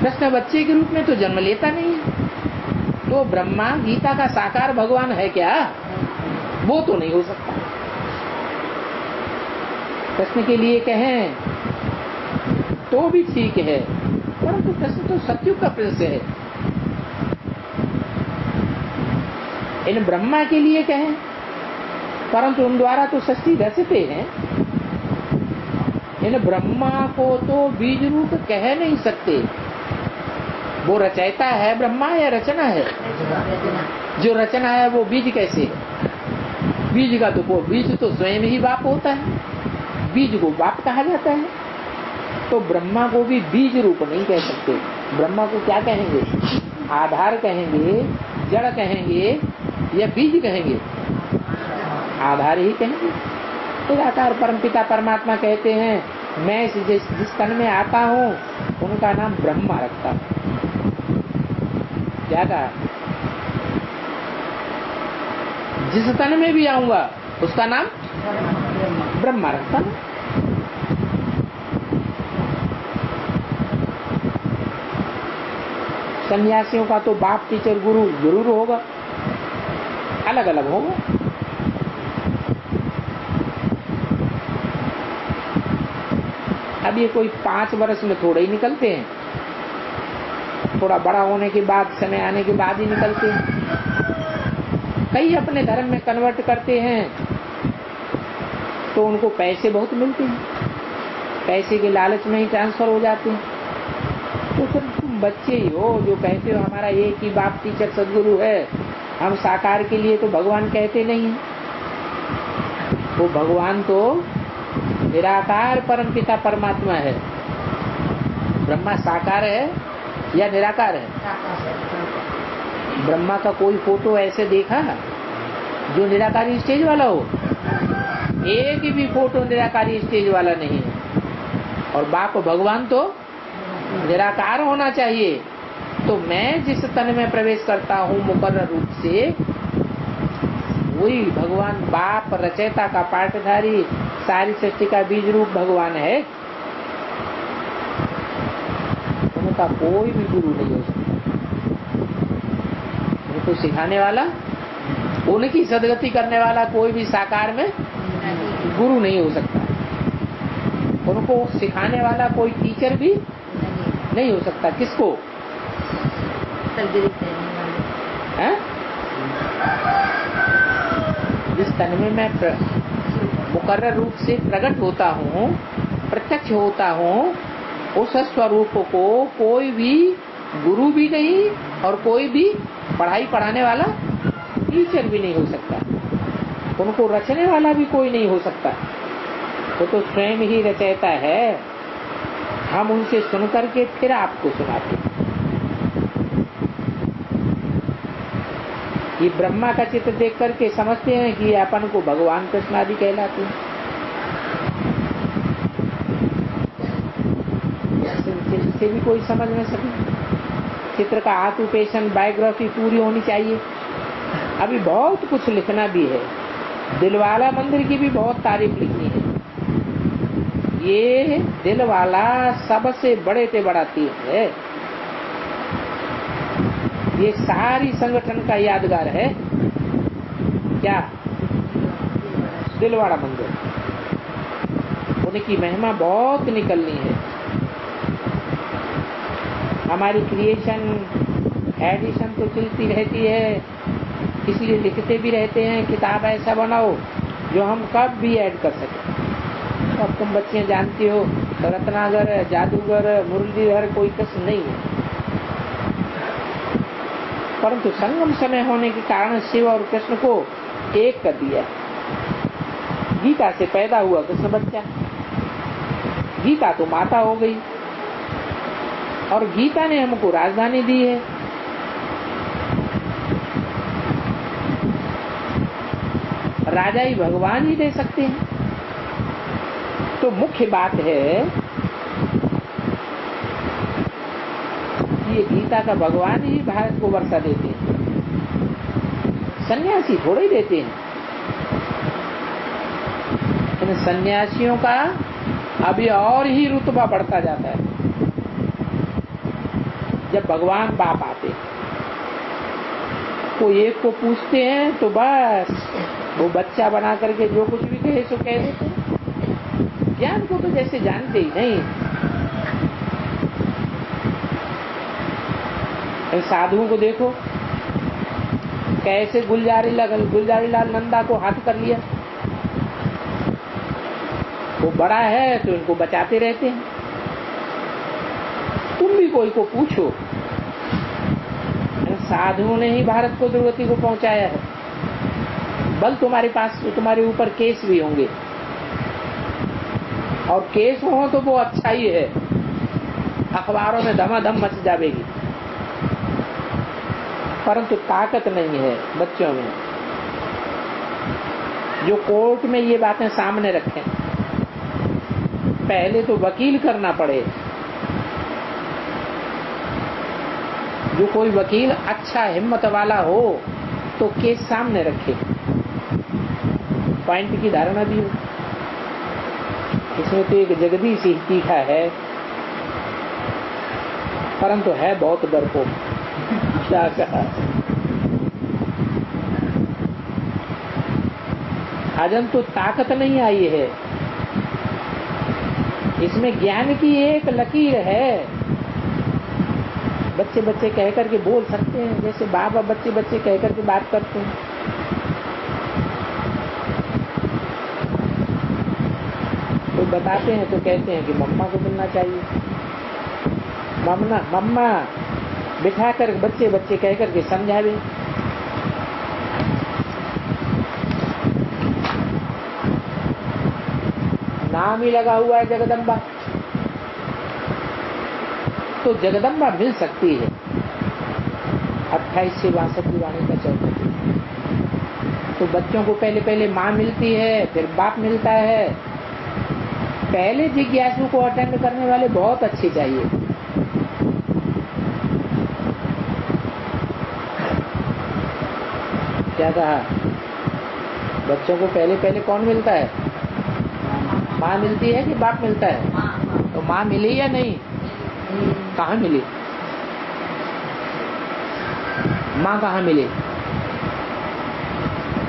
कृष्ण बच्चे के रूप में तो जन्म लेता नहीं है। तो ब्रह्मा गीता का साकार भगवान है क्या? वो तो नहीं हो सकता। कृष्ण के लिए कहें तो भी ठीक है, परंतु कृष्ण तो सतयुग का प्रिंस है। इन ब्रह्मा के लिए कहें, परंतु उन द्वारा तो सृष्टि रचते हैं। इन ब्रह्मा को तो बीज रूप कह नहीं सकते। वो रचयिता है ब्रह्मा या रचना है? जो रचना है वो बीज कैसे है? बीज का तो बीज तो स्वयं ही बाप होता है। बीज को बाप कहा जाता है। तो ब्रह्मा को भी बीज रूप नहीं कह सकते। ब्रह्मा को क्या कहेंगे? आधार कहेंगे, जड़ कहेंगे या बीज कहेंगे? आधार ही कहेंगे। निराकार परमपिता परमात्मा कहते हैं मैं जिस तन में आता हूँ उनका नाम ब्रह्मा रखता हूँ। क्या कहा? जिस तन में भी आऊंगा उसका नाम ब्रह्मा रखता हूँ। सन्यासियों का तो बाप टीचर गुरु जरूर होगा, अलग अलग होगा। अब ये कोई 5 वर्ष में थोड़े ही निकलते हैं, थोड़ा बड़ा होने के बाद, समय आने के बाद ही निकलते हैं। कई अपने धर्म में कन्वर्ट करते हैं तो उनको पैसे बहुत मिलते हैं, पैसे के लालच में ही ट्रांसफर हो जाते हैं। तो फिर तुम बच्चे ही हो जो कहते हो हमारा एक ही बाप टीचर सदगुरु है, हम साकार के लिए तो भगवान कहते नहीं है। वो भगवान तो निराकार परमपिता परमात्मा है। ब्रह्मा साकार है या निराकार है? ब्रह्मा का कोई फोटो ऐसे देखा जो निराकारी स्टेज वाला हो? एक भी फोटो निराकारी स्टेज वाला नहीं है। और बाप भगवान तो निराकार होना चाहिए। तो मैं जिस तन में प्रवेश करता हूँ मुकर्रर रूप से, वही भगवान बाप रचयिता का पाठधारी सारी सृष्टि का बीज रूप भगवान है। उनका कोई भी गुरु नहीं हो सकता। उनको सिखाने वाला, उनकी सदगति करने वाला कोई भी साकार में गुरु नहीं हो सकता। उनको सिखाने वाला कोई टीचर भी नहीं हो सकता। किसको? है? जिस तन में मैं मुकर्रर रूप से प्रकट होता हूँ, प्रत्यक्ष होता हूँ, उस स्वरूप को कोई भी गुरु भी नहीं और कोई भी पढ़ाई पढ़ाने वाला टीचर भी नहीं हो सकता। उनको रचने वाला भी कोई नहीं हो सकता। वो तो स्वयं ही रचयिता है। हम उनसे सुन करके फिर आपको सुनाते हैं। ये ब्रह्मा का चित्र देख करके समझते हैं कि अपन को भगवान कृष्ण आदि कहलाते हैं। इससे भी कोई समझ न सके। चित्र का ऑक्यूपेशन, बायोग्राफी पूरी होनी चाहिए। अभी बहुत कुछ लिखना भी है। दिलवाला मंदिर की भी बहुत तारीफ लिखनी है। ये दिलवाला सबसे बड़े से बड़ा तीर्थ है। ये सारी संगठन का यादगार है। क्या? दिलवाड़ा मंदिर। उनकी महिमा बहुत निकलनी है। हमारी क्रिएशन एडिशन तो चलती रहती है, इसलिए लिखते भी रहते हैं किताब ऐसा बनाओ जो हम कब भी ऐड कर सकें। अब तुम बच्चे जानती हो रत्नागर, जादूगर, मुरलीधर कोई कृष्ण नहीं है, परंतु संगम समय होने के कारण शिव और कृष्ण को एक कर दिया। गीता से पैदा हुआ कृष्ण बच्चा, गीता तो माता हो गई, और गीता ने हमको राजधानी दी है। राजा ही भगवान ही दे सकते हैं। तो मुख्य बात है कि ये गीता का भगवान ही भारत को वर्षा देते हैं, सन्यासी थोड़े ही देते हैं। इन सन्यासियों का अभी और ही रुतबा बढ़ता जाता है जब भगवान बाप आते हैं। कोई एक को पूछते हैं तो बस वो बच्चा बना करके जो कुछ भी कहे सो कह देते हैं। ज्ञान को तो जैसे जानते ही नहीं। साधुओं को देखो कैसे गुलजारी लाल नंदा को हाथ कर लिया। वो बड़ा है तो इनको बचाते रहते हैं। तुम भी कोई को पूछो, साधुओं ने ही भारत को दुर्गति को पहुंचाया है। बल तुम्हारे पास, तुम्हारे ऊपर केस भी होंगे, और केस हो तो वो अच्छा ही है, अखबारों में धमाधम मच जाएगी, परंतु ताकत नहीं है बच्चों में जो कोर्ट में ये बातें सामने रखें। पहले तो वकील करना पड़े। जो कोई वकील अच्छा हिम्मत वाला हो तो केस सामने रखे, पॉइंट की धारणा भी हो। इसमें तो एक जगदीश ही तीखा है, परंतु है बहुत डरपोक। क्या कहा, अजन तो ताकत नहीं आई है, इसमें ज्ञान की एक लकीर है। बच्चे बच्चे कह करके बोल सकते हैं, जैसे बाबा बच्चे बच्चे कह करके बात करते हैं। तो बताते हैं तो कहते हैं कि मम्मा को मिलना चाहिए, मम्मा बिठा कर बच्चे बच्चे कह करके समझावे। नाम ही लगा हुआ है जगदम्बा, तो जगदम्बा मिल सकती है। 28 से 62 की वाणी का चौथा। तो बच्चों को पहले पहले माँ मिलती है, फिर बाप मिलता है। पहले जिज्ञासु को अटेंड करने वाले बहुत अच्छे चाहिए। क्या कहा, बच्चों को पहले पहले कौन मिलता है? माँ मिलती है कि बाप मिलता है? तो माँ मिली या नहीं? कहाँ मिली? माँ कहाँ मिली?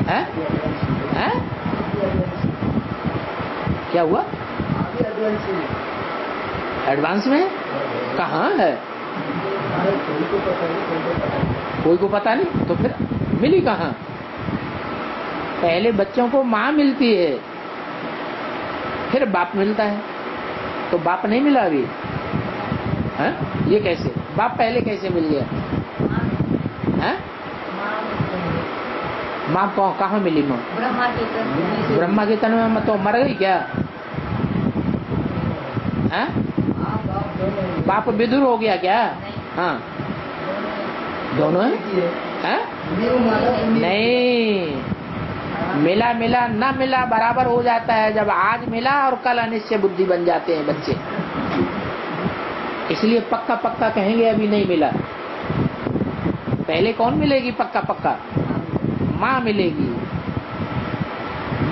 है? है? क्या हुआ? एडवांस में? कहाँ है? कोई को पता नहीं, तो फिर मिली कहाँ? पहले बच्चों को माँ मिलती है, फिर बाप मिलता है। तो बाप नहीं मिला अभी? है? ये कैसे? बाप पहले कैसे मिल गया? है? माँ कहाँ मिली? माँ ब्रह्मा के तन में तो मर गई क्या? है? बाप विदुर हो गया क्या? हाँ, दोनों है? नहीं, मिला मिला न मिला बराबर हो जाता है। जब आज मिला और कल अनिश्चय बुद्धि बन जाते हैं बच्चे, इसलिए पक्का पक्का कहेंगे अभी नहीं मिला। पहले कौन मिलेगी पक्का पक्का? माँ मिलेगी।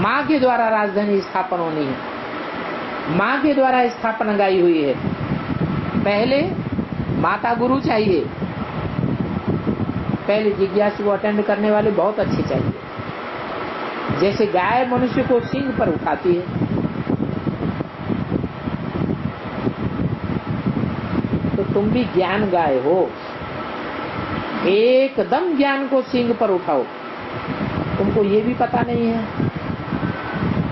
माँ के द्वारा राजधानी स्थापन होनी है, माँ के द्वारा स्थापना गाई हुई है। पहले माता गुरु चाहिए, पहले जिज्ञासु को अटेंड करने वाले बहुत अच्छे चाहिए। जैसे गाय मनुष्य को सींग पर उठाती है, तो तुम भी ज्ञान गाय हो, एकदम ज्ञान को सींग पर उठाओ। तुमको ये भी पता नहीं है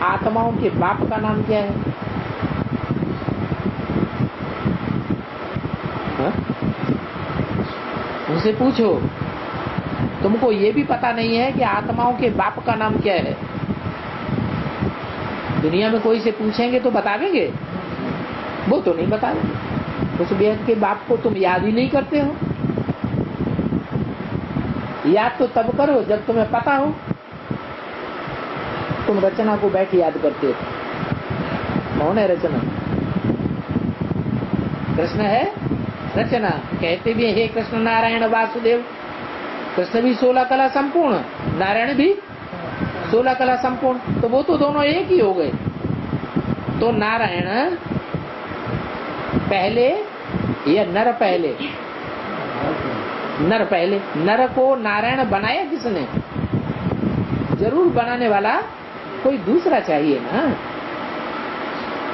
आत्माओं के बाप का नाम क्या है? उनसे पूछो। तुमको ये भी पता नहीं है कि आत्माओं के बाप का नाम क्या है? दुनिया में कोई से पूछेंगे तो बतावेंगे? वो तो नहीं बता रहे। उस बेहद के बाप को तुम याद ही नहीं करते हो। याद तो तब करो जब तुम्हें पता हो। तुम रचना को बैठ याद करते हो। कौन है रचना? कृष्ण है रचना। कहते भी हे कृष्ण नारायण वासुदेव। कृष्ण भी 16 कला संपूर्ण, नारायण भी 16 कला संपूर्ण, तो वो तो दोनों एक ही हो गए। तो नारायण पहले या नर पहले? नर पहले। नर को नारायण बनाया किसने? जरूर बनाने वाला कोई दूसरा चाहिए ना।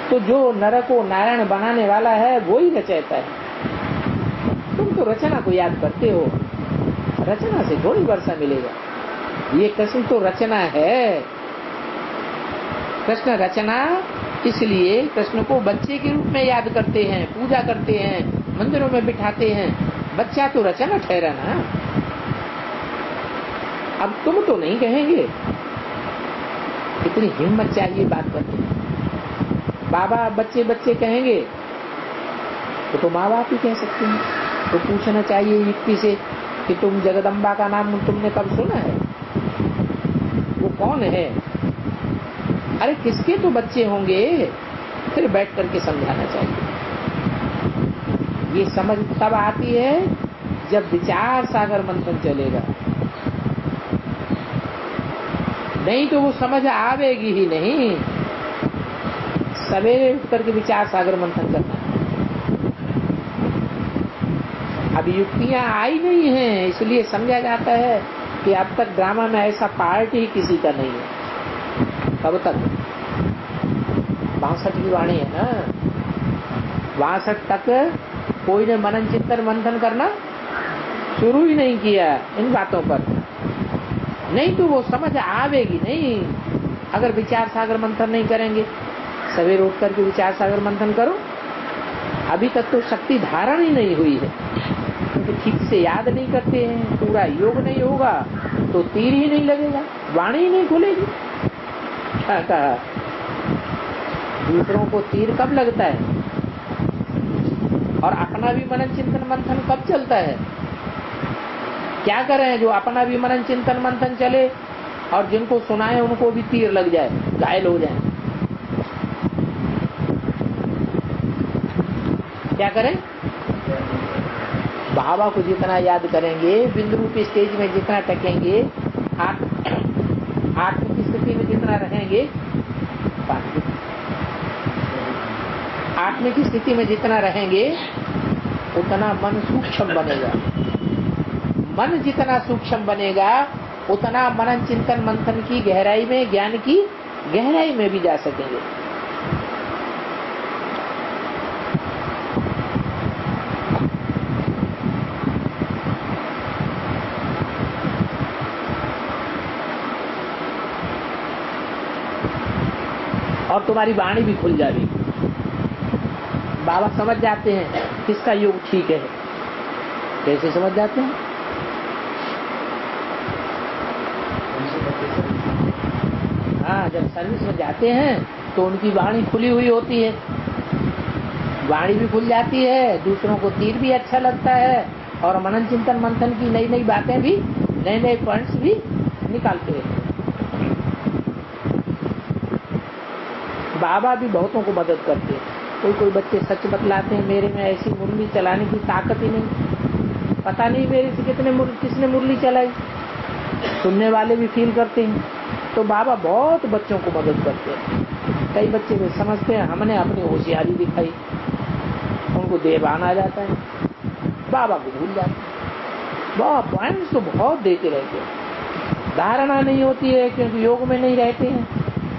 तो जो नर को नारायण बनाने वाला है वो ही रचयिता है। तुम तो रचना को याद करते हो, रचना से थोड़ी वर्षा मिलेगा। ये कृष्ण तो रचना है। कृष्ण रचना, इसलिए कृष्ण को बच्चे के रूप में याद करते हैं, पूजा करते हैं, मंदिरों में बिठाते हैं। बच्चा तो रचना ठहरा ना। अब तुम तो नहीं कहेंगे, इतनी हिम्मत चाहिए बात करने। बाबा बच्चे बच्चे कहेंगे तो माँ बाप ही कह सकते हैं। तो पूछना चाहिए युक्ति से कि तुम जगदम्बा का नाम तुमने कब सुना है? वो कौन है? अरे किसके तो बच्चे होंगे? फिर बैठ करके समझाना चाहिए। ये समझ तब आती है जब विचार सागर मंथन चलेगा, नहीं तो वो समझ आवेगी ही नहीं। सवेरे उठ करके विचार सागर मंथन करना। अब युक्तियां आई नहीं है, इसलिए समझा जाता है कि अब तक ड्रामा में ऐसा पार्ट ही किसी का नहीं है। कब तक? 62 की वाणी है ना। 62 तक कोई ने मनन चिंतन मंथन करना शुरू ही नहीं किया इन बातों पर। नहीं तो वो समझ आवेगी नहीं अगर विचार सागर मंथन नहीं करेंगे। सवेरे उठ करके विचार सागर मंथन करो। अभी तक तो शक्ति धारण ही नहीं हुई है, क्योंकि ठीक से याद नहीं करते हैं। पूरा योग नहीं होगा तो तीर ही नहीं लगेगा, वाणी ही नहीं खुलेगी। क्या कहा? दूसरों को तीर कब लगता है और अपना भी मनन चिंतन मंथन कब चलता है? क्या करें जो अपना भी मनन चिंतन मंथन चले और जिनको सुनाए उनको भी तीर लग जाए, घायल हो जाए? क्या करें? बाबा को जितना याद करेंगे, बिंदु रूपी स्टेज में जितना टकेंगे, आत्म की स्थिति में जितना रहेंगे, आत्म की स्थिति में जितना रहेंगे उतना मन सूक्ष्म बनेगा। मन जितना सूक्ष्म बनेगा उतना मनन चिंतन मंथन की गहराई में, ज्ञान की गहराई में भी जा सकेंगे। और तुम्हारी वाणी भी खुल जाएगी। बाबा समझ जाते हैं किसका योग ठीक है। कैसे समझ जाते हैं? हाँ, जब सर्विस में जाते हैं तो उनकी वाणी खुली हुई होती है, वाणी भी खुल जाती है, दूसरों को तीर भी अच्छा लगता है और मनन चिंतन मंथन की नई नई बातें भी, नए नए पॉइंट्स भी निकालते हैं। बाबा भी बहुतों को मदद करते हैं। कोई बच्चे सच बतलाते हैं, मेरे में ऐसी मुरली चलाने की ताकत ही नहीं, पता नहीं मेरे से किसने मुरली चलाई। सुनने वाले भी फील करते हैं। तो बाबा बहुत बच्चों को मदद करते हैं। कई बच्चे भी समझते हैं हमने अपनी होशियारी दिखाई, उनको देवान आ जाता है, बाबा को भूल जाते हैं। बहुत पॉइंट्स तो बहुत देते रहते हैं, धारणा नहीं होती है क्योंकि योग में नहीं रहते हैं।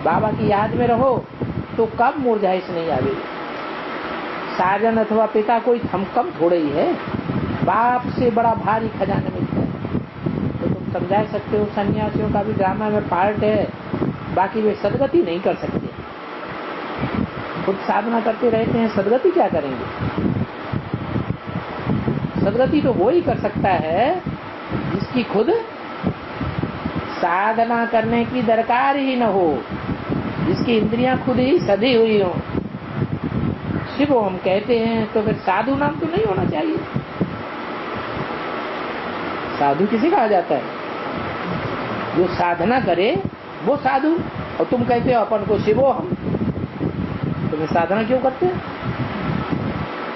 बाबा की याद में रहो तो कब मुरझाइश नहीं आवेगी। साजन अथवा पिता कोई थमकम थोड़े ही है, बाप से बड़ा भारी खजाना मिलता है। तो तुम समझा सकते हो सन्यासियों का भी ड्रामा में पार्ट है, बाकी वे सदगति नहीं कर सकते। खुद साधना करते रहते हैं, सदगति क्या करेंगे? सदगति तो वो ही कर सकता है जिसकी खुद साधना करने की दरकार ही न हो, जिसकी इंद्रियां खुद ही सधी हुई हो, शिव हम कहते हैं तो फिर साधु नाम तो नहीं होना चाहिए। साधु किसे कहा जाता है? जो साधना करे वो साधु। और तुम कहते हो अपन को शिवो हम, तुम्हें साधना क्यों करते हो?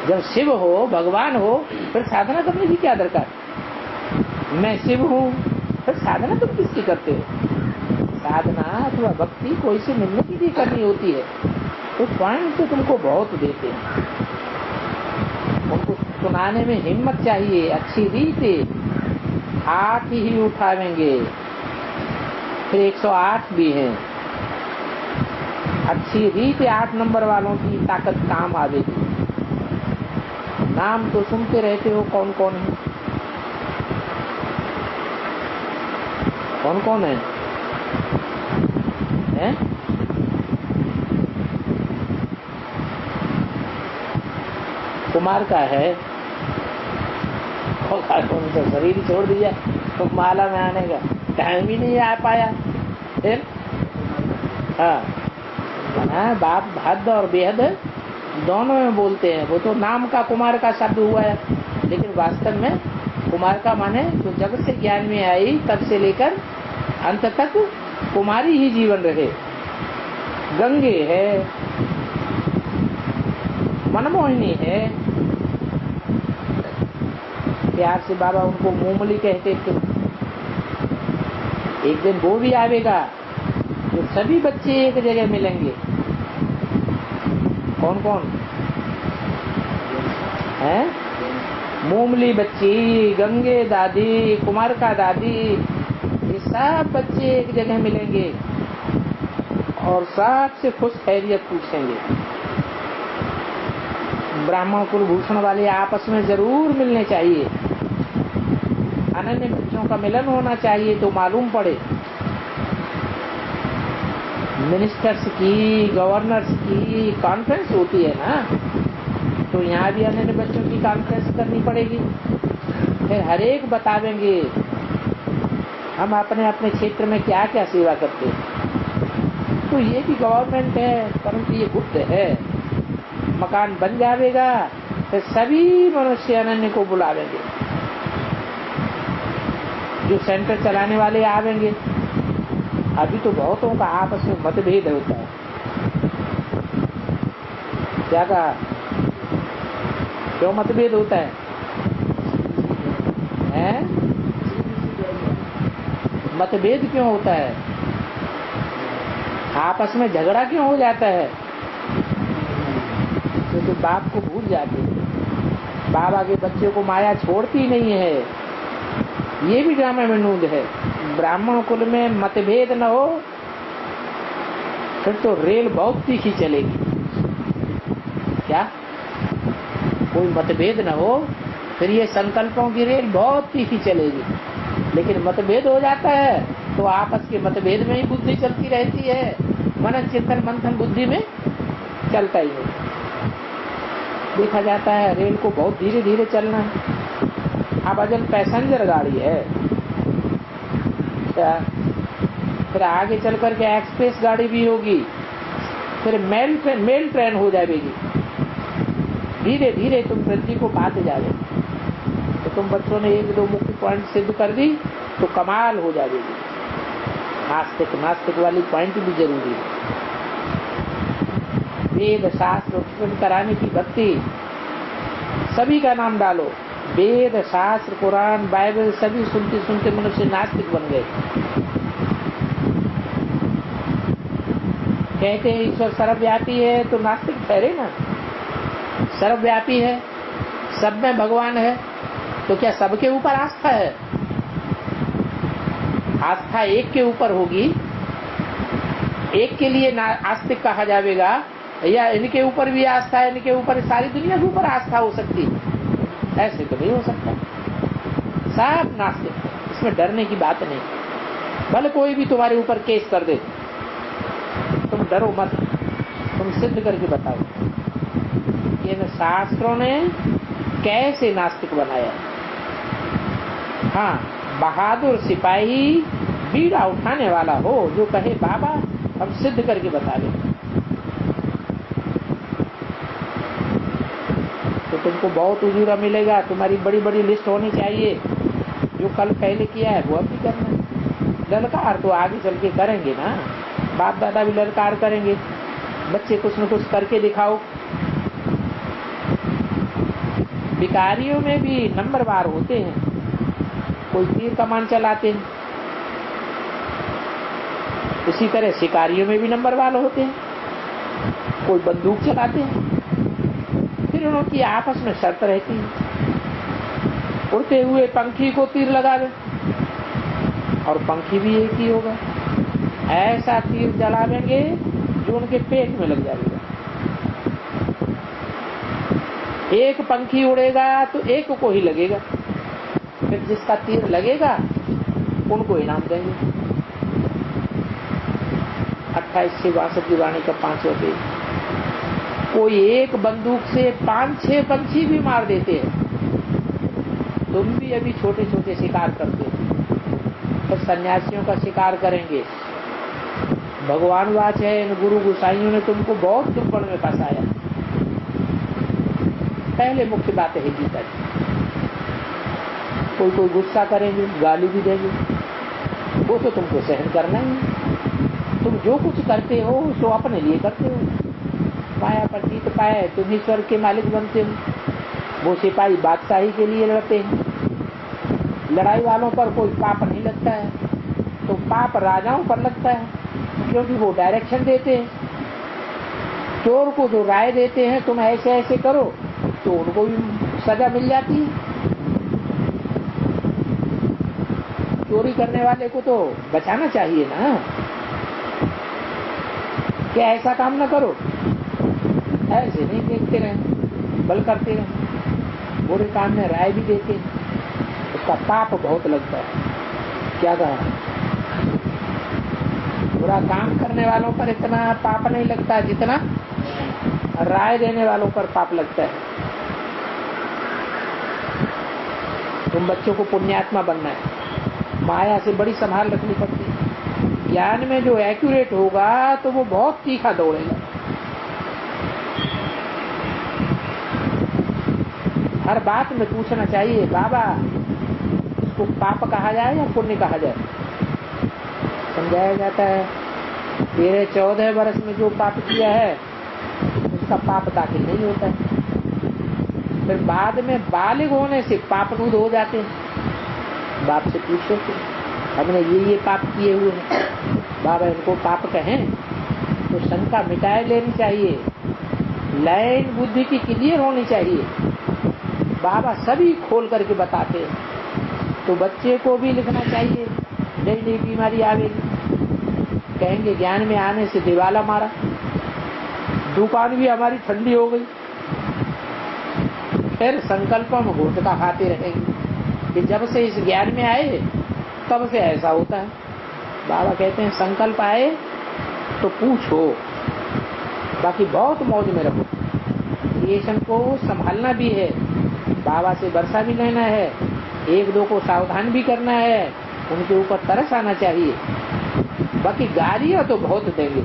जब शिव हो, भगवान हो, फिर साधना करने की क्या दरकार? मैं शिव हूँ, फिर साधना तुम किसकी करते हो? साधना अथवा भक्ति कोई से मिलने की भी करनी होती है। तो पॉइंट तो तुमको बहुत देते हैं, उनको सुनाने में हिम्मत चाहिए। अच्छी रीत 8 ही उठावेंगे, फिर 108 भी हैं। अच्छी रीत 8 नंबर वालों की ताकत काम आवेगी। नाम तो सुनते रहते हो, कौन कौन है? कौन कौन है? हैं? कुमार का है, तो शरीर ही छोड़ दिया तो माला में आने का टाइम ही नहीं आ पाया। फिर हाँ, बाप हद और बेहद दोनों में बोलते हैं। वो तो नाम का कुमार का शब्द हुआ है, लेकिन वास्तव में कुमार का माने जो जगत से ज्ञान में आई तब से लेकर अंत तक कुमारी ही जीवन रहे। गंगे है, मनमोहिनी है, प्यार से बाबा उनको मोमली कहते थे। एक दिन वो भी आवेगा जो सभी बच्चे एक जगह मिलेंगे। कौन कौन है? मोमली बच्ची, गंगे दादी, कुमार का दादी, ये सब बच्चे एक जगह मिलेंगे और सबसे खुश खैरियत पूछेंगे। ब्राह्मण कुलभूषण वाले आपस में जरूर मिलने चाहिए। अनन्य बच्चों का मिलन होना चाहिए तो मालूम पड़े। मिनिस्टर्स की, गवर्नर्स की कॉन्फ्रेंस होती है ना, तो यहाँ भी अनन्य बच्चों की कॉन्फ्रेंस करनी पड़ेगी। फिर हर एक बतावेंगे हम अपने अपने क्षेत्र में क्या क्या सेवा करते हैं। तो ये भी गवर्नमेंट है, परंतु ये गुप्त है। मकान बन जाएगा फिर सभी मनुष्य अनन्य को बुलावेंगे। जो सेंटर चलाने वाले आवेंगे। अभी तो बहुतों का आपस में मतभेद होता है। क्या कहा? क्यों मतभेद होता है? हैं? मतभेद क्यों होता है? आपस में झगड़ा क्यों हो जाता है? क्योंकि बाप को भूल जाते हैं। बाबा के बच्चे को माया छोड़ती नहीं है। ये भी ड्रामा में नूद है। ब्राह्मण कुल में मतभेद न हो फिर तो रेल बहुत तीखी चलेगी। क्या? कोई मतभेद न हो फिर ये संकल्पों की रेल बहुत तीखी चलेगी। लेकिन मतभेद हो जाता है तो आपस के मतभेद में ही बुद्धि चलती रहती है। मनन चिंतन मंथन बुद्धि में चलता ही है। देखा जाता है रेल को बहुत धीरे धीरे चलना है। अब अजल पैसेंजर गाड़ी है, फिर आगे चल करके एक्सप्रेस गाड़ी भी होगी, फिर मेल ट्रेन हो जाएगी। धीरे धीरे तुम वृद्धि को पाते जाओगे। तो तुम बच्चों ने 1-2 मुख्य पॉइंट सिद्ध कर दी तो कमाल हो जाएगी। नास्तिक वाली पॉइंट भी जरूरी है। वेद शास्त्र उत्पन्न कराने की भक्ति, सभी का नाम डालो। वेद शास्त्र कुरान बाइबल सभी सुनते सुनते मनुष्य नास्तिक बन गए। कहते हैं ईश्वर सर्वव्यापी है तो नास्तिक ठहरे ना। सर्वव्यापी है, सब में भगवान है, तो क्या सबके ऊपर आस्था है? आस्था एक के ऊपर होगी, एक के लिए आस्तिक कहा जाएगा, या इनके ऊपर भी आस्था है, इनके ऊपर सारी दुनिया के ऊपर आस्था हो सकती है? ऐसे तो नहीं हो सकता। सब नास्तिक, इसमें डरने की बात नहीं। भले कोई भी तुम्हारे ऊपर केस कर दे, तुम डरो मत, तुम सिद्ध करके बताओ इन शास्त्रों ने कैसे नास्तिक बनाया। हाँ, बहादुर सिपाही बीड़ा उठाने वाला हो जो कहे बाबा हम सिद्ध करके बता दें। तुमको बहुत उजूरा मिलेगा। तुम्हारी बड़ी बड़ी लिस्ट होनी चाहिए, जो कल पहले किया है वो अब भी करना है। ललकार तो आगे चल के करेंगे ना, बाप दादा भी ललकार करेंगे, बच्चे कुछ न कुछ करके दिखाओ। भिखारियों में भी नंबरवार होते हैं, कोई तीर कमान चलाते हैं, इसी तरह शिकारियों में भी नंबरवार होते हैं, कोई बंदूक चलाते हैं। फिर उनकी आपस में शर्त रहती है, उड़ते हुए पंखी को तीर लगा दे और पंखी भी एक ही होगा। ऐसा तीर जलावेंगे जो उनके पेट में लग जाएगा। एक पंखी उड़ेगा तो एक को ही लगेगा, फिर जिसका तीर लगेगा उनको इनाम देंगे। 28 से 62 की वाणी का 5वां पेज। कोई एक बंदूक से 5-6 पंछी भी मार देते हैं। तुम भी अभी छोटे छोटे शिकार करते हो, तो सन्यासियों का शिकार करेंगे। भगवान वाच है, इन गुरु गुसाइयों ने तुमको बहुत दुर्बल में फंसाया। पहले मुख्य बात है गीता की। कोई गुस्सा करेंगे, गाली भी देंगे, वो तो तुमको सहन करना ही। तुम जो कुछ करते हो तो अपने लिए करते हो। माया पर जीत पाए तुम ही स्वर्ग के मालिक बनते हो। वो सिपाही बादशाही के लिए लड़ते हैं। लड़ाई वालों पर कोई पाप नहीं लगता है, तो पाप राजाओं पर लगता है, क्योंकि वो डायरेक्शन देते हैं। चोर को जो राय देते हैं तुम ऐसे ऐसे करो, तो उनको भी सजा मिल जाती है। चोरी करने वाले को तो बचाना चाहिए ना, क्या ऐसा काम न करो, ऐसे नहीं देखते रहे, बल करते रहे। बुरे काम में राय भी देते, उसका पाप बहुत लगता है। क्या कहा, बुरा काम करने वालों पर इतना पाप नहीं लगता जितना राय देने वालों पर पाप लगता है। तुम बच्चों को पुण्यात्मा बनना है, माया से बड़ी संभाल रखनी पड़ती है। ज्ञान में जो एक्यूरेट होगा तो वो बहुत तीखा दौड़ेगा। हर बात में पूछना चाहिए, बाबा इसको पाप कहा जाए या पुण्य कहा जाए। समझाया जाता है, तेरे 14 वर्ष में जो पाप किया है उसका पाप दाखिल नहीं होता है। फिर बाद में बालिग होने से पाप रूध हो जाते हैं। बाप से पूछो कि हमने ये पाप किए हुए हैं, बाबा इनको पाप कहें, तो शंका मिटाए लेनी चाहिए। लाइन बुद्धि की क्लियर होनी चाहिए। बाबा सभी खोल करके बताते हैं, तो बच्चे को भी लिखना चाहिए। नई नई बीमारी आवेगी, कहेंगे ज्ञान में आने से दिवाला मारा, दुकान भी हमारी ठंडी हो गई। फिर संकल्पों में घोटका खाते रहेंगे कि जब से इस ज्ञान में आए तब से ऐसा होता है। बाबा कहते हैं संकल्प आए तो पूछो, बाकी बहुत मौज में रहो। क्रिएशन को संभालना भी है, बाबा से वर्षा भी लेना है, एक दो को सावधान भी करना है, उनके ऊपर तरस आना चाहिए। बाकी गालियां तो बहुत देंगे,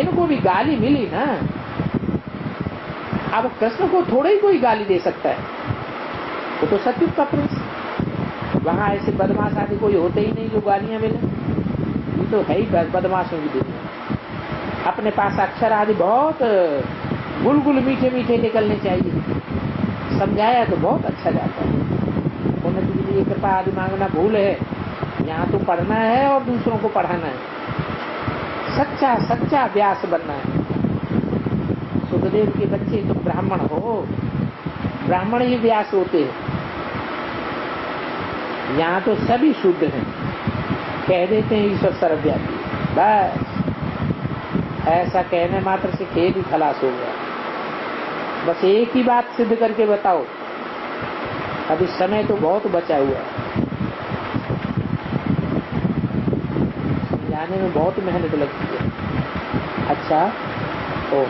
इनको भी गाली मिली ना। अब कृष्ण को थोड़ा ही कोई गाली दे सकता है, वो तो सतयुग का प्रिंस। वहां ऐसे बदमाश आदि कोई होते ही नहीं जो गालियां मिले, ये तो है ही बदमाशों की दुनिया। अपने पास अक्षर आदि बहुत गुलगुल मीठे मीठे निकलने चाहिए, समझाया तो बहुत अच्छा जाता है। उन्नति के लिए कृपा आदि मांगना भूल है, यहाँ तो पढ़ना है और दूसरों को पढ़ाना है, सच्चा सच्चा व्यास बनना है। सुखदेव के बच्चे तुम ब्राह्मण हो, ब्राह्मण ही व्यास होते हैं। यहाँ तो सभी शुद्ध हैं, कह देते हैं ईश्वर सर्वव्यापी, बस ऐसा कहने मात्र से खेल ही खलास हो गया। बस एक ही बात सिद्ध करके बताओ, अभी समय तो बहुत बचा हुआ है, समझाने में बहुत मेहनत लगती है। अच्छा, ओम